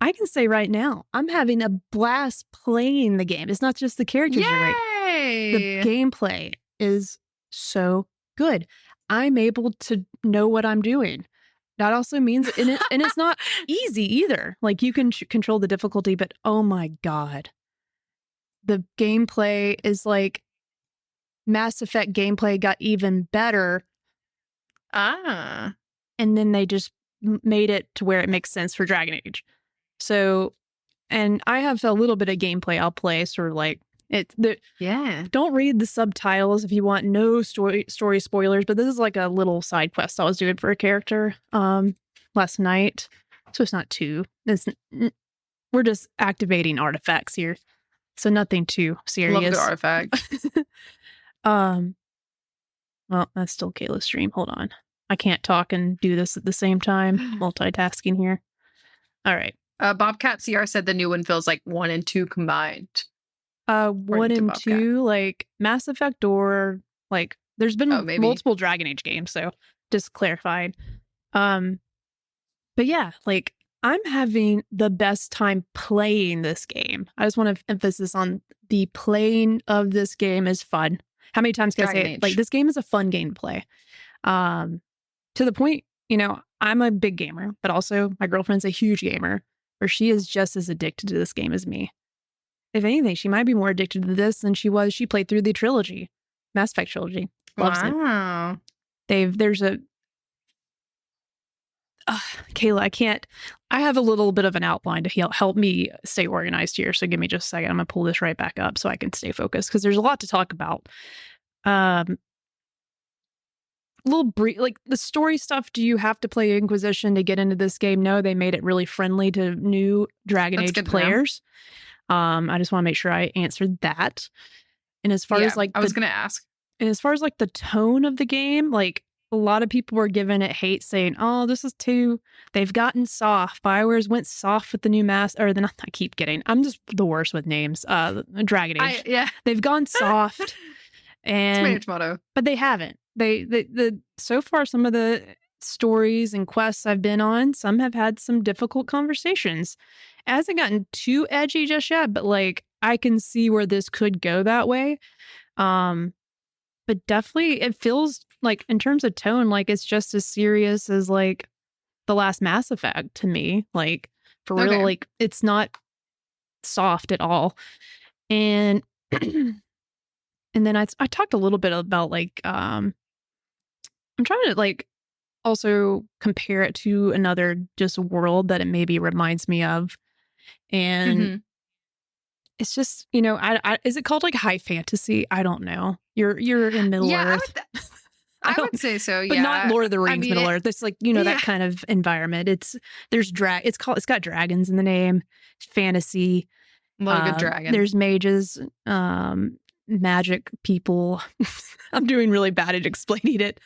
I can say right now, I'm having a blast playing the game. It's not just the characters. Yay! The gameplay is so good. I'm able to know what I'm doing. That also means, and it's not easy either. Like you can control the difficulty, but oh my God. The gameplay is like Mass Effect gameplay got even better. And then they just made it to where it makes sense for Dragon Age. So, and I have a little bit of gameplay I'll play, sort of like don't read the subtitles if you want no story spoilers, but this is like a little side quest I was doing for a character last night. So it's not too, we're just activating artifacts here. So nothing too serious. Love the artifact. Well, that's still Kayla's stream. Hold on. I can't talk and do this at the same time. Multitasking here. All right. Bobcat CR said the new one feels like 1 and 2 combined. 1 and 2, like Mass Effect or like there's been multiple Dragon Age games, so just clarified. But yeah, like I'm having the best time playing this game. I just want to emphasize on the playing of this game is fun. How many times can I say it? Like this game is a fun game to play. To the point, you know, I'm a big gamer, but also my girlfriend's a huge gamer, where she is just as addicted to this game as me. If anything, she might be more addicted to this than she was. She played through the trilogy, Mass Effect trilogy. Loves it. There's a Kayla, I have a little bit of an outline to help me stay organized here. So give me just a second. I'm going to pull this right back up so I can stay focused because there's a lot to talk about. Little brief, like the story stuff. Do you have to play Inquisition to get into this game? No, they made it really friendly to new Dragon Age players. I just want to make sure I answered that. And as far as like, I was going to ask. And as far as like the tone of the game, like a lot of people were giving it hate, saying, "Oh, this is they've gotten soft. BioWare's went soft with the new I'm just the worst with names. Dragon Age. They've gone soft, and it's motto. But they haven't. The so far some of the stories and quests I've been on, some have had some difficult conversations. It hasn't gotten too edgy just yet, but like I can see where this could go that way. But definitely it feels like in terms of tone, like it's just as serious as like the last Mass Effect to me. Like for real, like it's not soft at all. And and then I talked a little bit about like I'm trying to like also compare it to another just world that it maybe reminds me of. And it's just, you know, I is it called like high fantasy? I don't know. You're in Middle Earth. I would say so, but not Lord of the Rings, Middle Earth. It's like, you know, that kind of environment. It's got dragons in the name, fantasy. Love a good dragon. There's mages, magic people. I'm doing really bad at explaining it.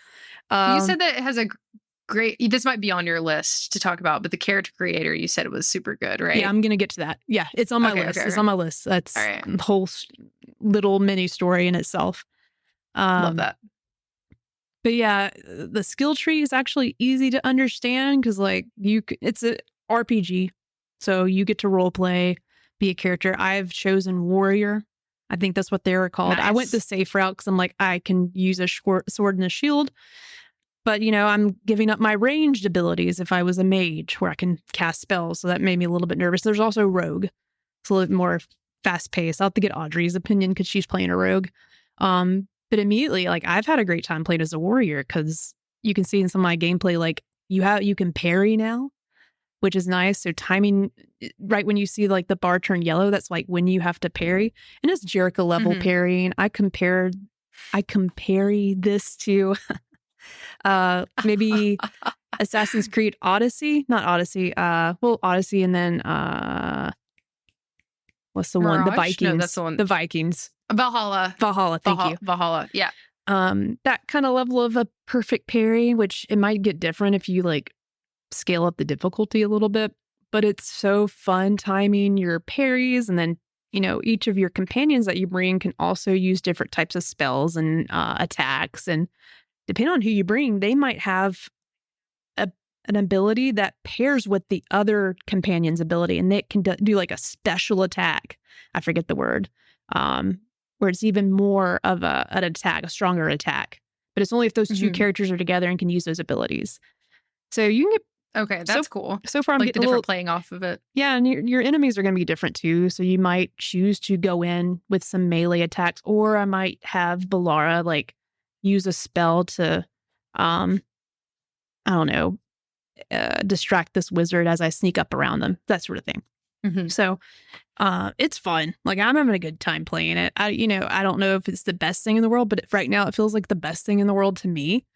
You said that it has a great. This might be on your list to talk about, but the character creator, you said it was super good, right? Yeah, I'm going to get to that. Yeah, it's on my list. It's on my list. That's the whole little mini story in itself. Love that. But yeah, the skill tree is actually easy to understand because like it's a RPG. So you get to role play, be a character. I've chosen warrior. I think that's what they were called. Nice. I went the safe route because I'm like, I can use a sword and a shield. But, you know, I'm giving up my ranged abilities if I was a mage where I can cast spells. So that made me a little bit nervous. There's also rogue. It's a little bit more fast paced. I'll have to get Audrey's opinion because she's playing a rogue. But immediately, like, I've had a great time playing as a warrior because you can see in some of my gameplay, like, you can parry now, which is nice. So timing, right when you see like the bar turn yellow, that's like when you have to parry. And it's Jerica level parrying. I compare this to maybe Assassin's Creed Odyssey, not Odyssey. Well, Odyssey, and then what's the Mirage? one? The Vikings. No, that's the one. The Vikings. Valhalla. Thank you. Valhalla. Yeah. That kind of level of a perfect parry, which it might get different if you like scale up the difficulty a little bit, but it's so fun timing your parries. And then, you know, each of your companions that you bring can also use different types of spells and attacks. And depending on who you bring, they might have an ability that pairs with the other companion's ability, and they can do like a special attack. I forget the word, where it's even more of an attack, a stronger attack. But it's only if those two characters are together and can use those abilities. So you can get okay, that's cool. So far, I'm like getting the different playing off of it. Yeah, and your enemies are going to be different too. So you might choose to go in with some melee attacks, or I might have Balara like use a spell to, I don't know, distract this wizard as I sneak up around them, that sort of thing. So it's fun. Like, I'm having a good time playing it. I don't know if it's the best thing in the world, but right now it feels like the best thing in the world to me.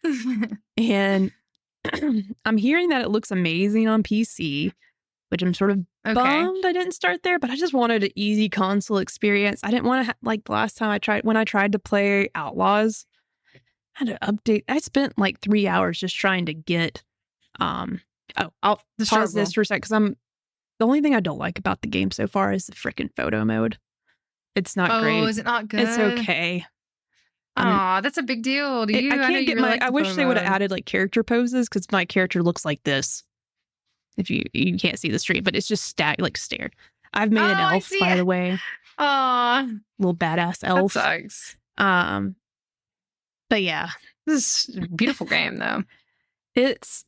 And I'm hearing that it looks amazing on PC, which I'm sort of bummed I didn't start there, but I just wanted an easy console experience. I didn't want to like the last time when I tried to play Outlaws, I had to update. I spent like 3 hours just trying to get I'll pause this for a sec because the only thing I don't like about the game so far is the freaking photo mode. It's not great. Oh, is it not good? It's okay. Aw, that's a big deal. Do you? I can't get I wish they would have added like character poses because my character looks like this. If you can't see the stream, but it's just stared. I've made an elf, by the way. Aw, little badass elf. That sucks. But yeah, this is a beautiful game though. It's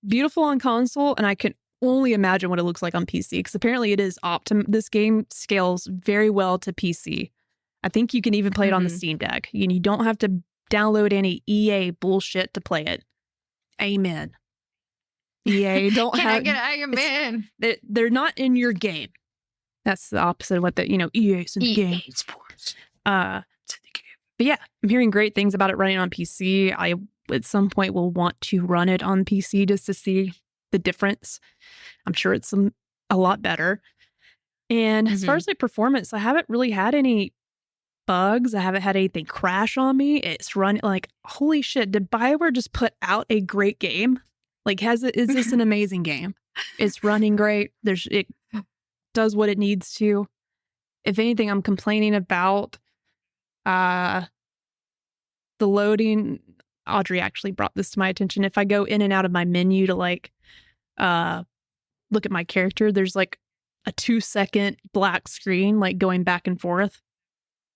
beautiful on console, and I can only imagine what it looks like on PC because apparently it is this game scales very well to PC. I think you can even play it on the Steam Deck. You don't have to download any EA bullshit to play it. Amen. EA don't have. Amen. They're not in your game. That's the opposite of what EA's in the game. Sports. But yeah, I'm hearing great things about it running on PC. I at some point will want to run it on PC just to see the difference. I'm sure it's a lot better. And as far as like performance, I haven't really had any bugs. I haven't had anything crash on me. It's run like, holy shit, did BioWare just put out a great game? Like, is this an amazing game? It's running great. It does what it needs to. If anything, I'm complaining about the loading. Audrey actually brought this to my attention. If I go in and out of my menu to like look at my character, there's like a 2-second black screen like going back and forth.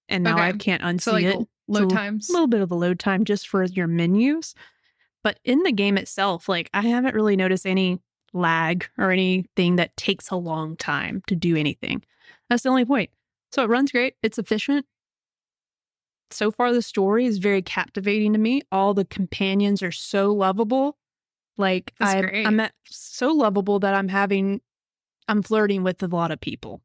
And now I can't unsee it. Load times. A little bit of a load time just for your menus. But in the game itself, like, I haven't really noticed any lag or anything that takes a long time to do anything. That's the only point. So it runs great. It's efficient. So far, the story is very captivating to me. All the companions are so lovable. Like, I'm so lovable that I'm flirting with a lot of people.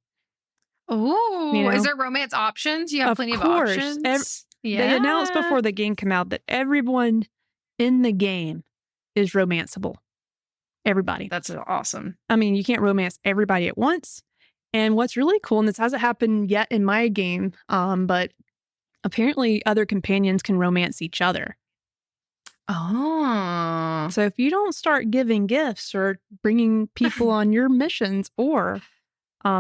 Oh, is there romance options? You have plenty of options. They announced before the game came out that everyone in the game is romanceable. Everybody. That's awesome. I mean, you can't romance everybody at once. And what's really cool, and this hasn't happened yet in my game, but apparently other companions can romance each other. Oh. So if you don't start giving gifts or bringing people on your missions or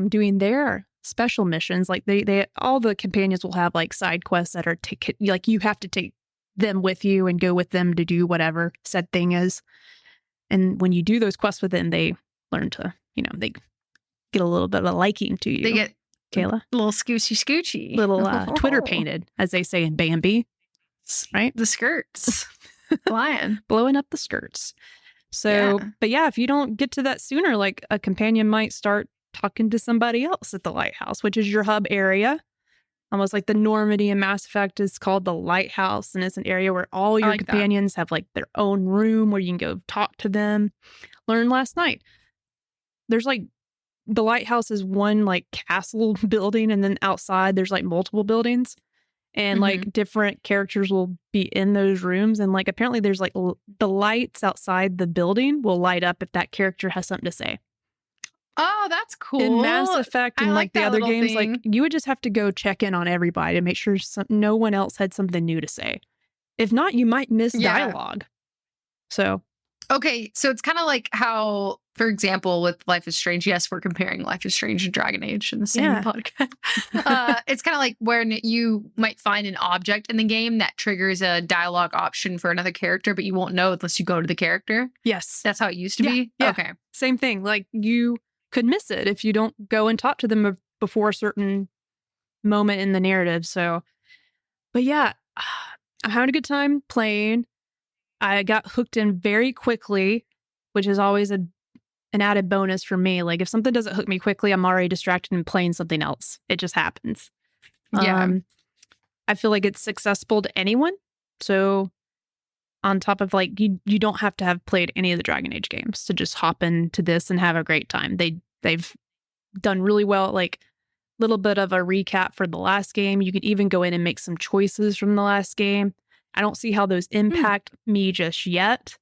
doing their special missions, like they all the companions will have like side quests that are like you have to take them with you and go with them to do whatever said thing is. And when you do those quests with them, they learn to, they get a little bit of a liking to you. They get Kayla, a little scoochy. little Twitter painted, as they say in Bambi, right? The skirts flying, blowing up the skirts. So, but yeah, if you don't get to that sooner, like a companion might start talking to somebody else at the lighthouse, which is your hub area. Almost like the Normandy in Mass Effect is called the lighthouse, and it's an area where all your companions have like their own room where you can go talk to them. Learned last night. There's like the lighthouse is one like castle building, and then outside there's like multiple buildings, and like different characters will be in those rooms, and like apparently there's like the lights outside the building will light up if that character has something to say. Oh, that's cool. In Mass Effect and like the other games, like you would just have to go check in on everybody to make sure no one else had something new to say. If not, you might miss dialogue. So, okay, so it's kind of like how, for example, with Life is Strange. Yes, we're comparing Life is Strange and Dragon Age in the same podcast. It's kind of like when you might find an object in the game that triggers a dialogue option for another character, but you won't know unless you go to the character. Yes, that's how it used to be. Yeah. Okay, same thing. Like you could miss it if you don't go and talk to them before a certain moment in the narrative. So, but yeah, I'm having a good time playing. I got hooked in very quickly, which is always an added bonus for me. Like if something doesn't hook me quickly, I'm already distracted and playing something else. It just happens. Yeah. I feel like it's accessible to anyone. So on top of like, you don't have to have played any of the Dragon Age games to just hop into this and have a great time. They've done really well. Like a little bit of a recap for the last game. You could even go in and make some choices from the last game. I don't see how those impact me just yet.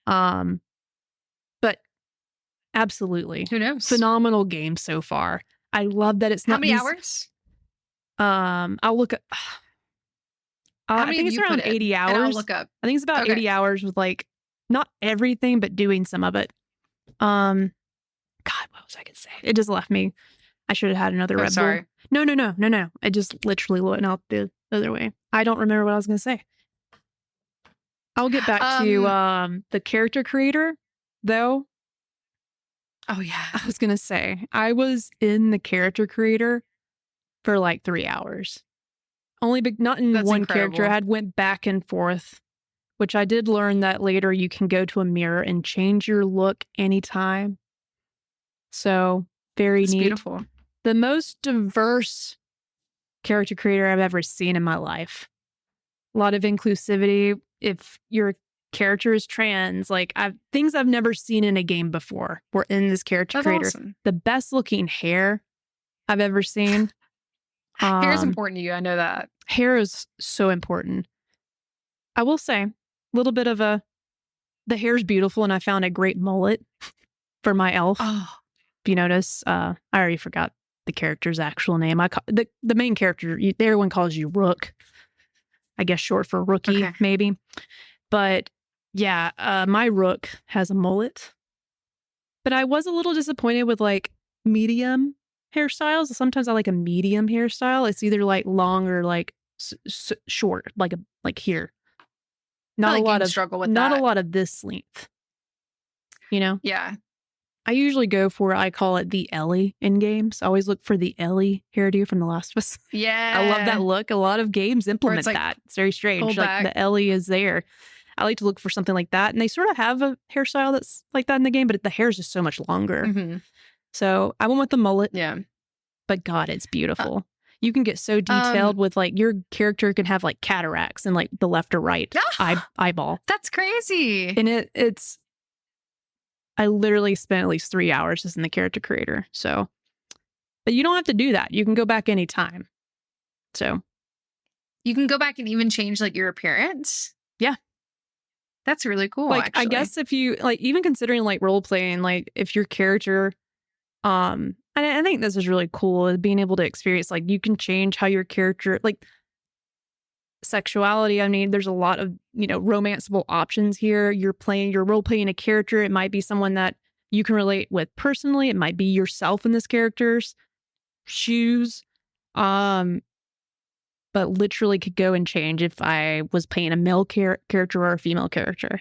But absolutely. Who knows? Phenomenal game so far. I love that it's not. How many hours? I'll look at. I think it's around 80 hours. I'll look up. I think it's about 80 hours with like not everything, but doing some of it. God, what was I gonna say? It just left me. I should have had another Red Bull. No. I just literally went out the other way. I don't remember what I was gonna say. I'll get back to the character creator, though. Oh yeah, I was gonna say I was in the character creator for like 3 hours. Only not in one character. I had went back and forth, which I did learn that later you can go to a mirror and change your look anytime. So very neat. Beautiful. The most diverse character creator I've ever seen in my life. A lot of inclusivity. If your character is trans, like things I've never seen in a game before were in this character creator. Awesome. The best looking hair I've ever seen. Hair is important to you. I know that. Hair is so important. I will say, a little bit of the hair's beautiful, and I found a great mullet for my elf. Oh. If you notice, I already forgot the character's actual name. The main character, everyone calls you Rook. I guess short for rookie, maybe. But yeah, my Rook has a mullet. But I was a little disappointed with like medium hairstyles. Sometimes I like a medium hairstyle. It's either like long or like short, like here. Not a lot of struggle with not a lot of this length. You know? Yeah. I usually go for, I call it the Ellie in games. I always look for the Ellie hairdo from The Last of Us. Yeah. I love that look. A lot of games implement that. It's very strange. Like the Ellie is there. I like to look for something like that. And they sort of have a hairstyle that's like that in the game, but the hair is just so much longer. Mm-hmm. So I went with the mullet. Yeah. But God, it's beautiful. You can get so detailed with like your character can have like cataracts in like the left or right eyeball. That's crazy. And it's I literally spent at least 3 hours just in the character creator. So, but you don't have to do that. You can go back anytime. So you can go back and even change like your appearance. Yeah. That's really cool. Like, actually. I guess if you like, even considering like role playing, like if your character, and I think this is really cool, is being able to experience, like you can change how your character, like sexuality. I mean, there's a lot of, romanceable options here. You're role playing a character. It might be someone that you can relate with personally. It might be yourself in this character's shoes. But literally could go and change if I was playing a male character or a female character,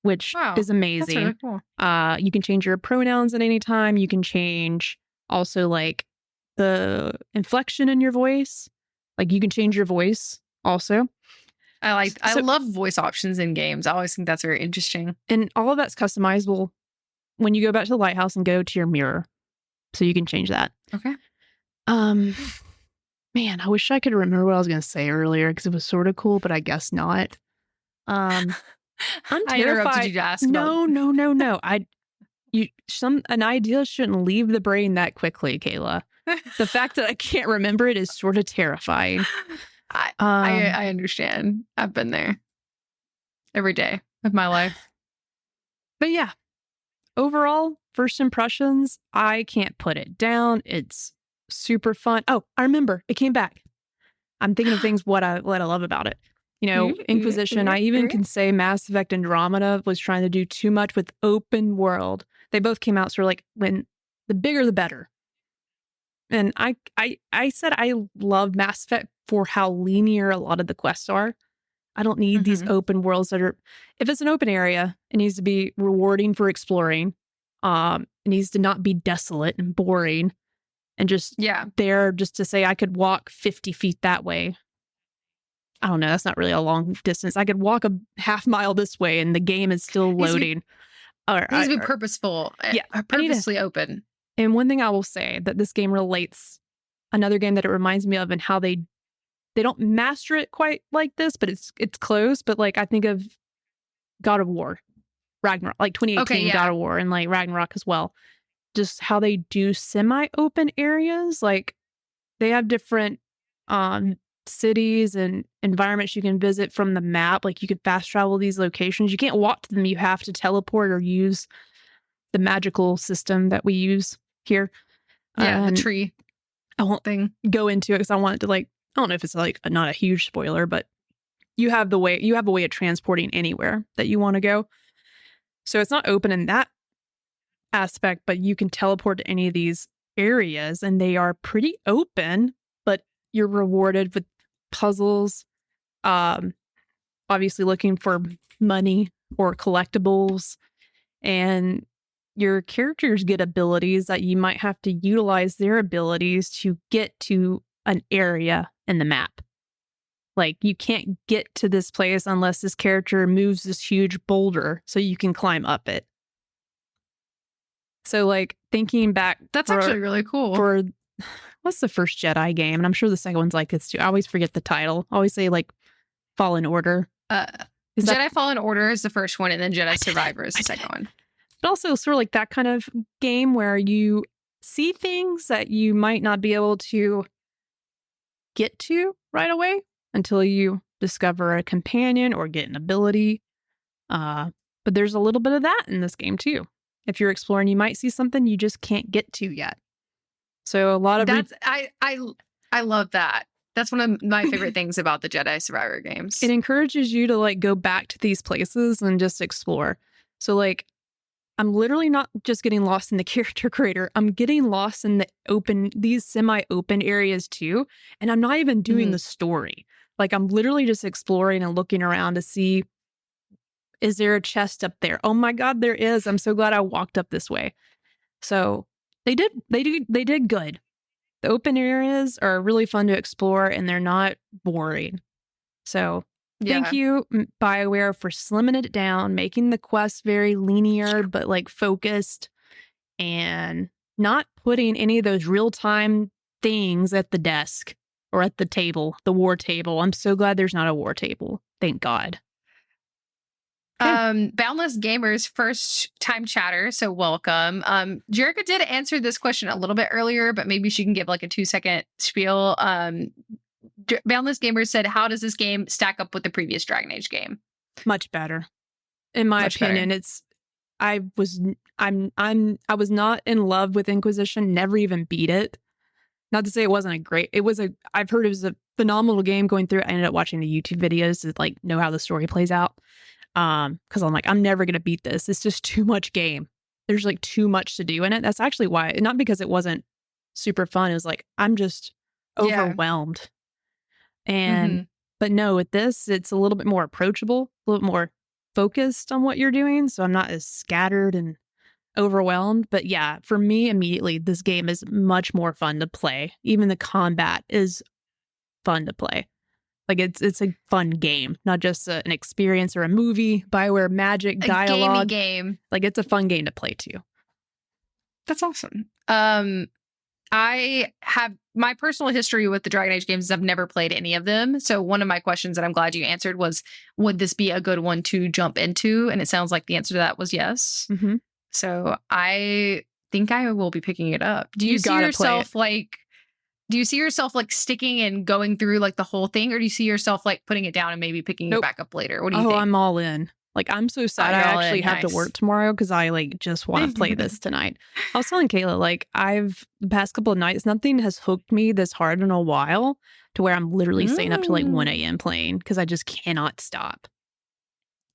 which is amazing. That's really cool. You can change your pronouns at any time. You can change also like the inflection in your voice. Like you can change your voice also. I love voice options in games. I always think that's very interesting. And all of that's customizable when you go back to the lighthouse and go to your mirror. So you can change that. Okay. Man, I wish I could remember what I was going to say earlier because it was sort of cool, but I guess not. I'm terrified. I interrupted you to ask. No. An idea shouldn't leave the brain that quickly, Kayla. The fact that I can't remember it is sort of terrifying. I understand. I've been there every day of my life. But yeah, overall, first impressions, I can't put it down. It's super fun. Oh, I remember. It came back. I'm thinking of things what I love about it. Inquisition. I even can say Mass Effect Andromeda was trying to do too much with open world. They both came out sort of like when the bigger the better. And I said I love Mass Effect for how linear a lot of the quests are. I don't need these open worlds that are, if it's an open area, it needs to be rewarding for exploring. It needs to not be desolate and boring. And just there just to say I could walk 50 feet that way. I don't know. That's not really a long distance. I could walk a half mile this way and the game is still loading. It needs to be purposeful. Yeah. Purposely open. And one thing I will say that this game relates, another game that it reminds me of and how they don't master it quite like this, but it's close. But like I think of God of War, Ragnarok, like 2018 God of War and like Ragnarok as well. Just how they do semi-open areas. Like they have different cities and environments you can visit from the map. Like you can fast travel these locations. You can't walk to them. You have to teleport or use the magical system that we use here. Yeah, the tree. I won't go into it because I want it to I don't know if it's not a huge spoiler, but you have a way of transporting anywhere that you want to go. So it's not open in that aspect, but you can teleport to any of these areas and they are pretty open, but you're rewarded with puzzles, obviously looking for money or collectibles, and your characters get abilities that you might have to utilize their abilities to get to an area in the map. Like you can't get to this place unless this character moves this huge boulder so you can climb up it. So like thinking back, that's actually really cool. For what's the first Jedi game? And I'm sure the second one's like this too. I always forget the title. I always say like Fallen Order. Jedi Fallen Order is the first one, and then Jedi Survivor is the second one. But also sort of like that kind of game where you see things that you might not be able to get to right away until you discover a companion or get an ability. But there's a little bit of that in this game too. If you're exploring, you might see something you just can't get to yet. So a lot of I love that. That's one of my favorite things about the Jedi Survivor games. It encourages you to like go back to these places and just explore. So like I'm literally not just getting lost in the character creator. I'm getting lost in these semi-open areas too. And I'm not even doing the story. Like I'm literally just exploring and looking around to see, is there a chest up there? Oh my God, there is. I'm so glad I walked up this way. So they did good. The open areas are really fun to explore and they're not boring. So thank you, BioWare, for slimming it down, making the quest very linear, but like focused and not putting any of those real-time things at the desk or at the table, the war table. I'm so glad there's not a war table. Thank God. Boundless Gamers, first time chatter, so welcome. Jerica did answer this question a little bit earlier, but maybe she can give like a 2-second spiel. Boundless Gamers said, how does this game stack up with the previous Dragon Age game? Much better. In my opinion, I was not in love with Inquisition, never even beat it. Not to say it wasn't I've heard it was a phenomenal game going through it. I ended up watching the YouTube videos to like know how the story plays out. Because I'm like, I'm never going to beat this. It's just too much game. There's like too much to do in it. That's actually why, not because it wasn't super fun. It was like, I'm just overwhelmed. And, but no, with this, it's a little bit more approachable, a little more focused on what you're doing. So I'm not as scattered and overwhelmed. But yeah, for me, immediately, this game is much more fun to play. Even the combat is fun to play. Like it's a fun game, not just an experience or a movie. BioWare magic, dialogue. A game. Like it's a fun game to play too. That's awesome. I have my personal history with the Dragon Age games is I've never played any of them. So one of my questions that I'm glad you answered was, would this be a good one to jump into? And it sounds like the answer to that was yes. Mm-hmm. So I think I will be picking it up. Do you see yourself like sticking and going through like the whole thing, or do you see yourself like putting it down and maybe picking it back up later? What do you think? I'm all in. Like, I'm so sad I actually have to work tomorrow because I like just want to play this tonight. I was telling Kayla, like, the past couple of nights, nothing has hooked me this hard in a while to where I'm literally staying up to like 1 a.m. playing because I just cannot stop.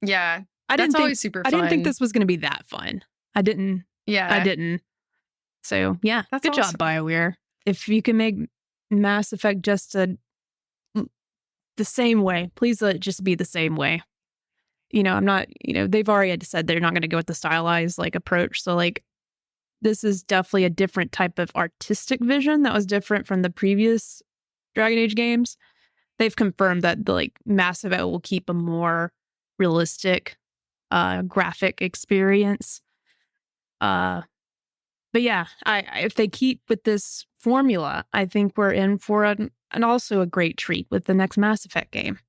Yeah. That's always super fun. I didn't think this was going to be that fun. I didn't. So, yeah, that's good job, BioWare. If you can make Mass Effect just the same way, please let it just be the same way. I'm not, they've already said they're not going to go with the stylized like approach. So like, this is definitely a different type of artistic vision that was different from the previous Dragon Age games. They've confirmed that the like Mass Effect will keep a more realistic graphic experience. But yeah, if they keep with this formula, I think we're in for and also a great treat with the next Mass Effect game.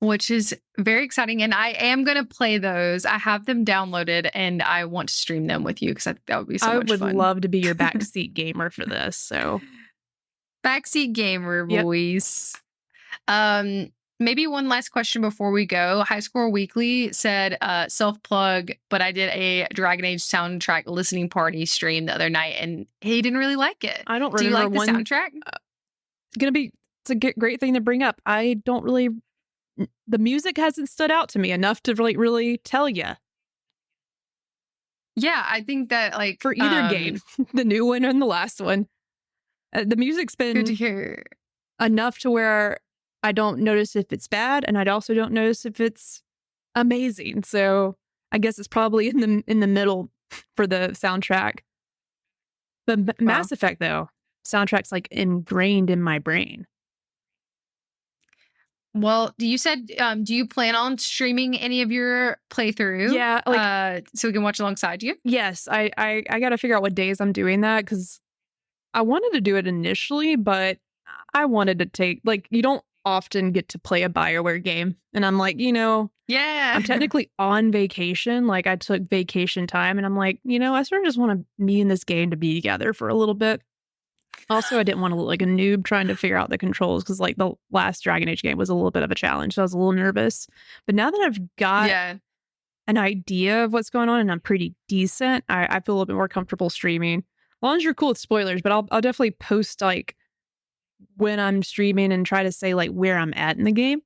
Which is very exciting. And I am going to play those. I have them downloaded and I want to stream them with you because that would be so much fun. I would love to be your backseat gamer for this. So, backseat gamer, boys. Maybe one last question before we go. High Score Weekly said self-plug, but I did a Dragon Age soundtrack listening party stream the other night and he didn't really like it. I don't remember. Do you like the soundtrack? It's a great thing to bring up. I don't really... The music hasn't stood out to me enough to really tell you. Yeah, I think that like for either game, the new one and the last one, the music's been good to hear enough to where I don't notice if it's bad, and I also don't notice if it's amazing. So I guess it's probably in the middle for the soundtrack. The Mass Effect though, soundtrack's like ingrained in my brain. Well, you said, do you plan on streaming any of your playthrough? Yeah, so we can watch alongside you. Yes, I got to figure out what days I'm doing that because I wanted to do it initially, but I wanted to take you don't often get to play a BioWare game, and I'm like, I'm technically on vacation. Like I took vacation time, and I'm like, I sort of just want me and this game to be together for a little bit. Also, I didn't want to look like a noob trying to figure out the controls because like the last Dragon Age game was a little bit of a challenge. So I was a little nervous. But now that I've got an idea of what's going on and I'm pretty decent, I feel a little bit more comfortable streaming. As long as you're cool with spoilers, but I'll definitely post like when I'm streaming and try to say like where I'm at in the game.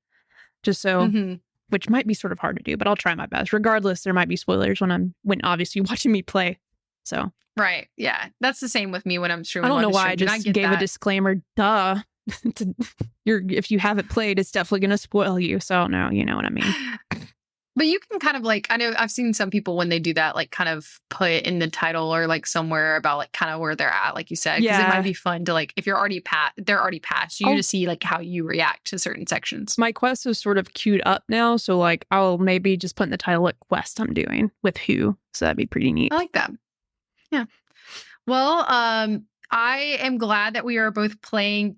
Just so, which might be sort of hard to do, but I'll try my best. Regardless, there might be spoilers when obviously watching me play. So right. Yeah. That's the same with me when I'm streaming. I don't know why I just gave a disclaimer. Duh. If you haven't played, it's definitely going to spoil you. So no, you know what I mean? But you can kind of like, I know I've seen some people when they do that, like kind of put in the title or like somewhere about like kind of where they're at, like you said, because it might be fun to like, if you're already they're already past you to see like how you react to certain sections. My quest is sort of queued up now. So like, I'll maybe just put in the title what quest I'm doing with who. So that'd be pretty neat. I like that. Yeah. Well, I am glad that we are both playing.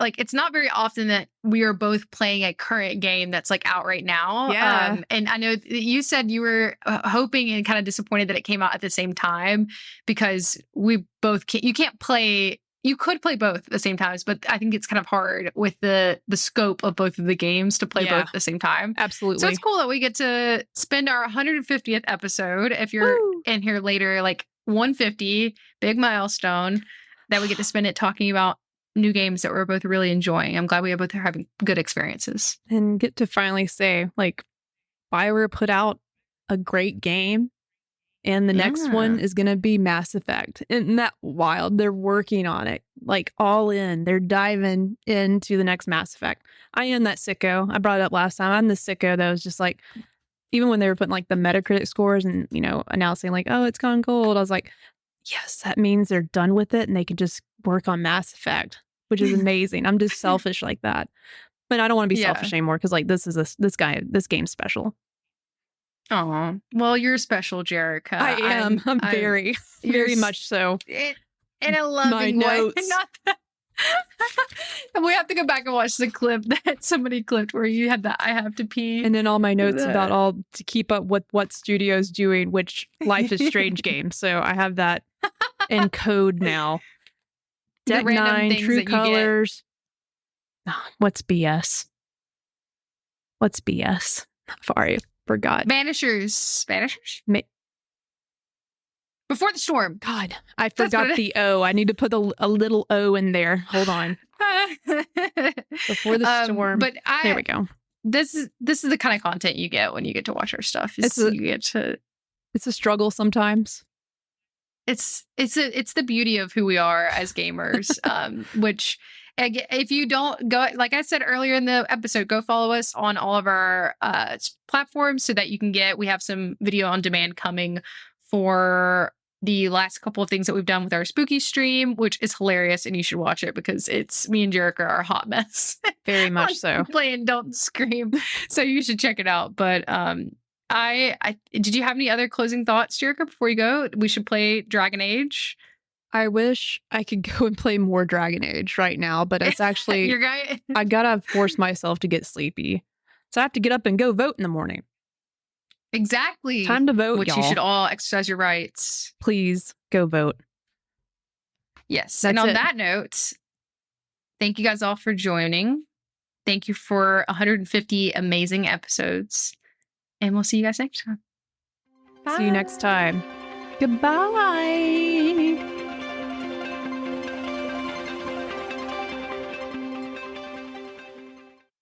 Like, it's not very often that we are both playing a current game that's like out right now. Yeah. And I know you said you were hoping and kind of disappointed that it came out at the same time because we both you can't play. You could play both at the same time, but I think it's kind of hard with the scope of both of the games to play both at the same time. Absolutely. So it's cool that we get to spend our 150th episode. If you're in here later, like 150, big milestone. that we get to spend it talking about new games that we're both really enjoying. I'm glad we both are having good experiences. And get to finally say, like, BioWare put out a great game, and the next one is going to be Mass Effect. Isn't that wild? They're working on it, like, all in. They're diving into the next Mass Effect. I am that sicko. I brought it up last time. I'm the sicko that was just like, even when they were putting like the Metacritic scores and, you know, announcing like, oh, it's gone gold, I was like, yes, that means they're done with it and they can just work on Mass Effect, which is amazing. I'm just selfish like that. But I don't want to be selfish anymore because, like, this game's special. Oh, well, you're special, Jerica. I am. I'm very, very much so. In a loving way. Not that. And we have to go back and watch the clip that somebody clipped where you had the I have to pee. And then all my notes about all to keep up with what studio's doing, which Life is Strange game. So I have that in code now. Deck 9, True Colors. Oh, what's BS? What's BS? Sorry, forgot. Vanishers. Before the Storm. God, I forgot the O. I need to put a little O in there. Hold on. Before the Storm. But there we go. This is the kind of content you get when you get to watch our stuff. It's a struggle sometimes. It's the beauty of who we are as gamers. Which, if you don't go, like I said earlier in the episode, go follow us on all of our platforms so that you can we have some video on demand coming for the last couple of things that we've done with our spooky stream, which is hilarious, and you should watch it because it's me and Jerica are a hot mess. Very much so. Playing Don't Scream. So you should check it out. But I did you have any other closing thoughts, Jerica, before you go? We should play Dragon Age. I wish I could go and play more Dragon Age right now, but it's actually I gotta force myself to get sleepy. So I have to get up and go vote in the morning. Exactly. Time to vote, which y'all. You should all exercise your rights. Please go vote. Yes. And on that note, thank you guys all for joining. Thank you for 150 amazing episodes. And we'll see you guys next time. Bye. See you next time. Goodbye.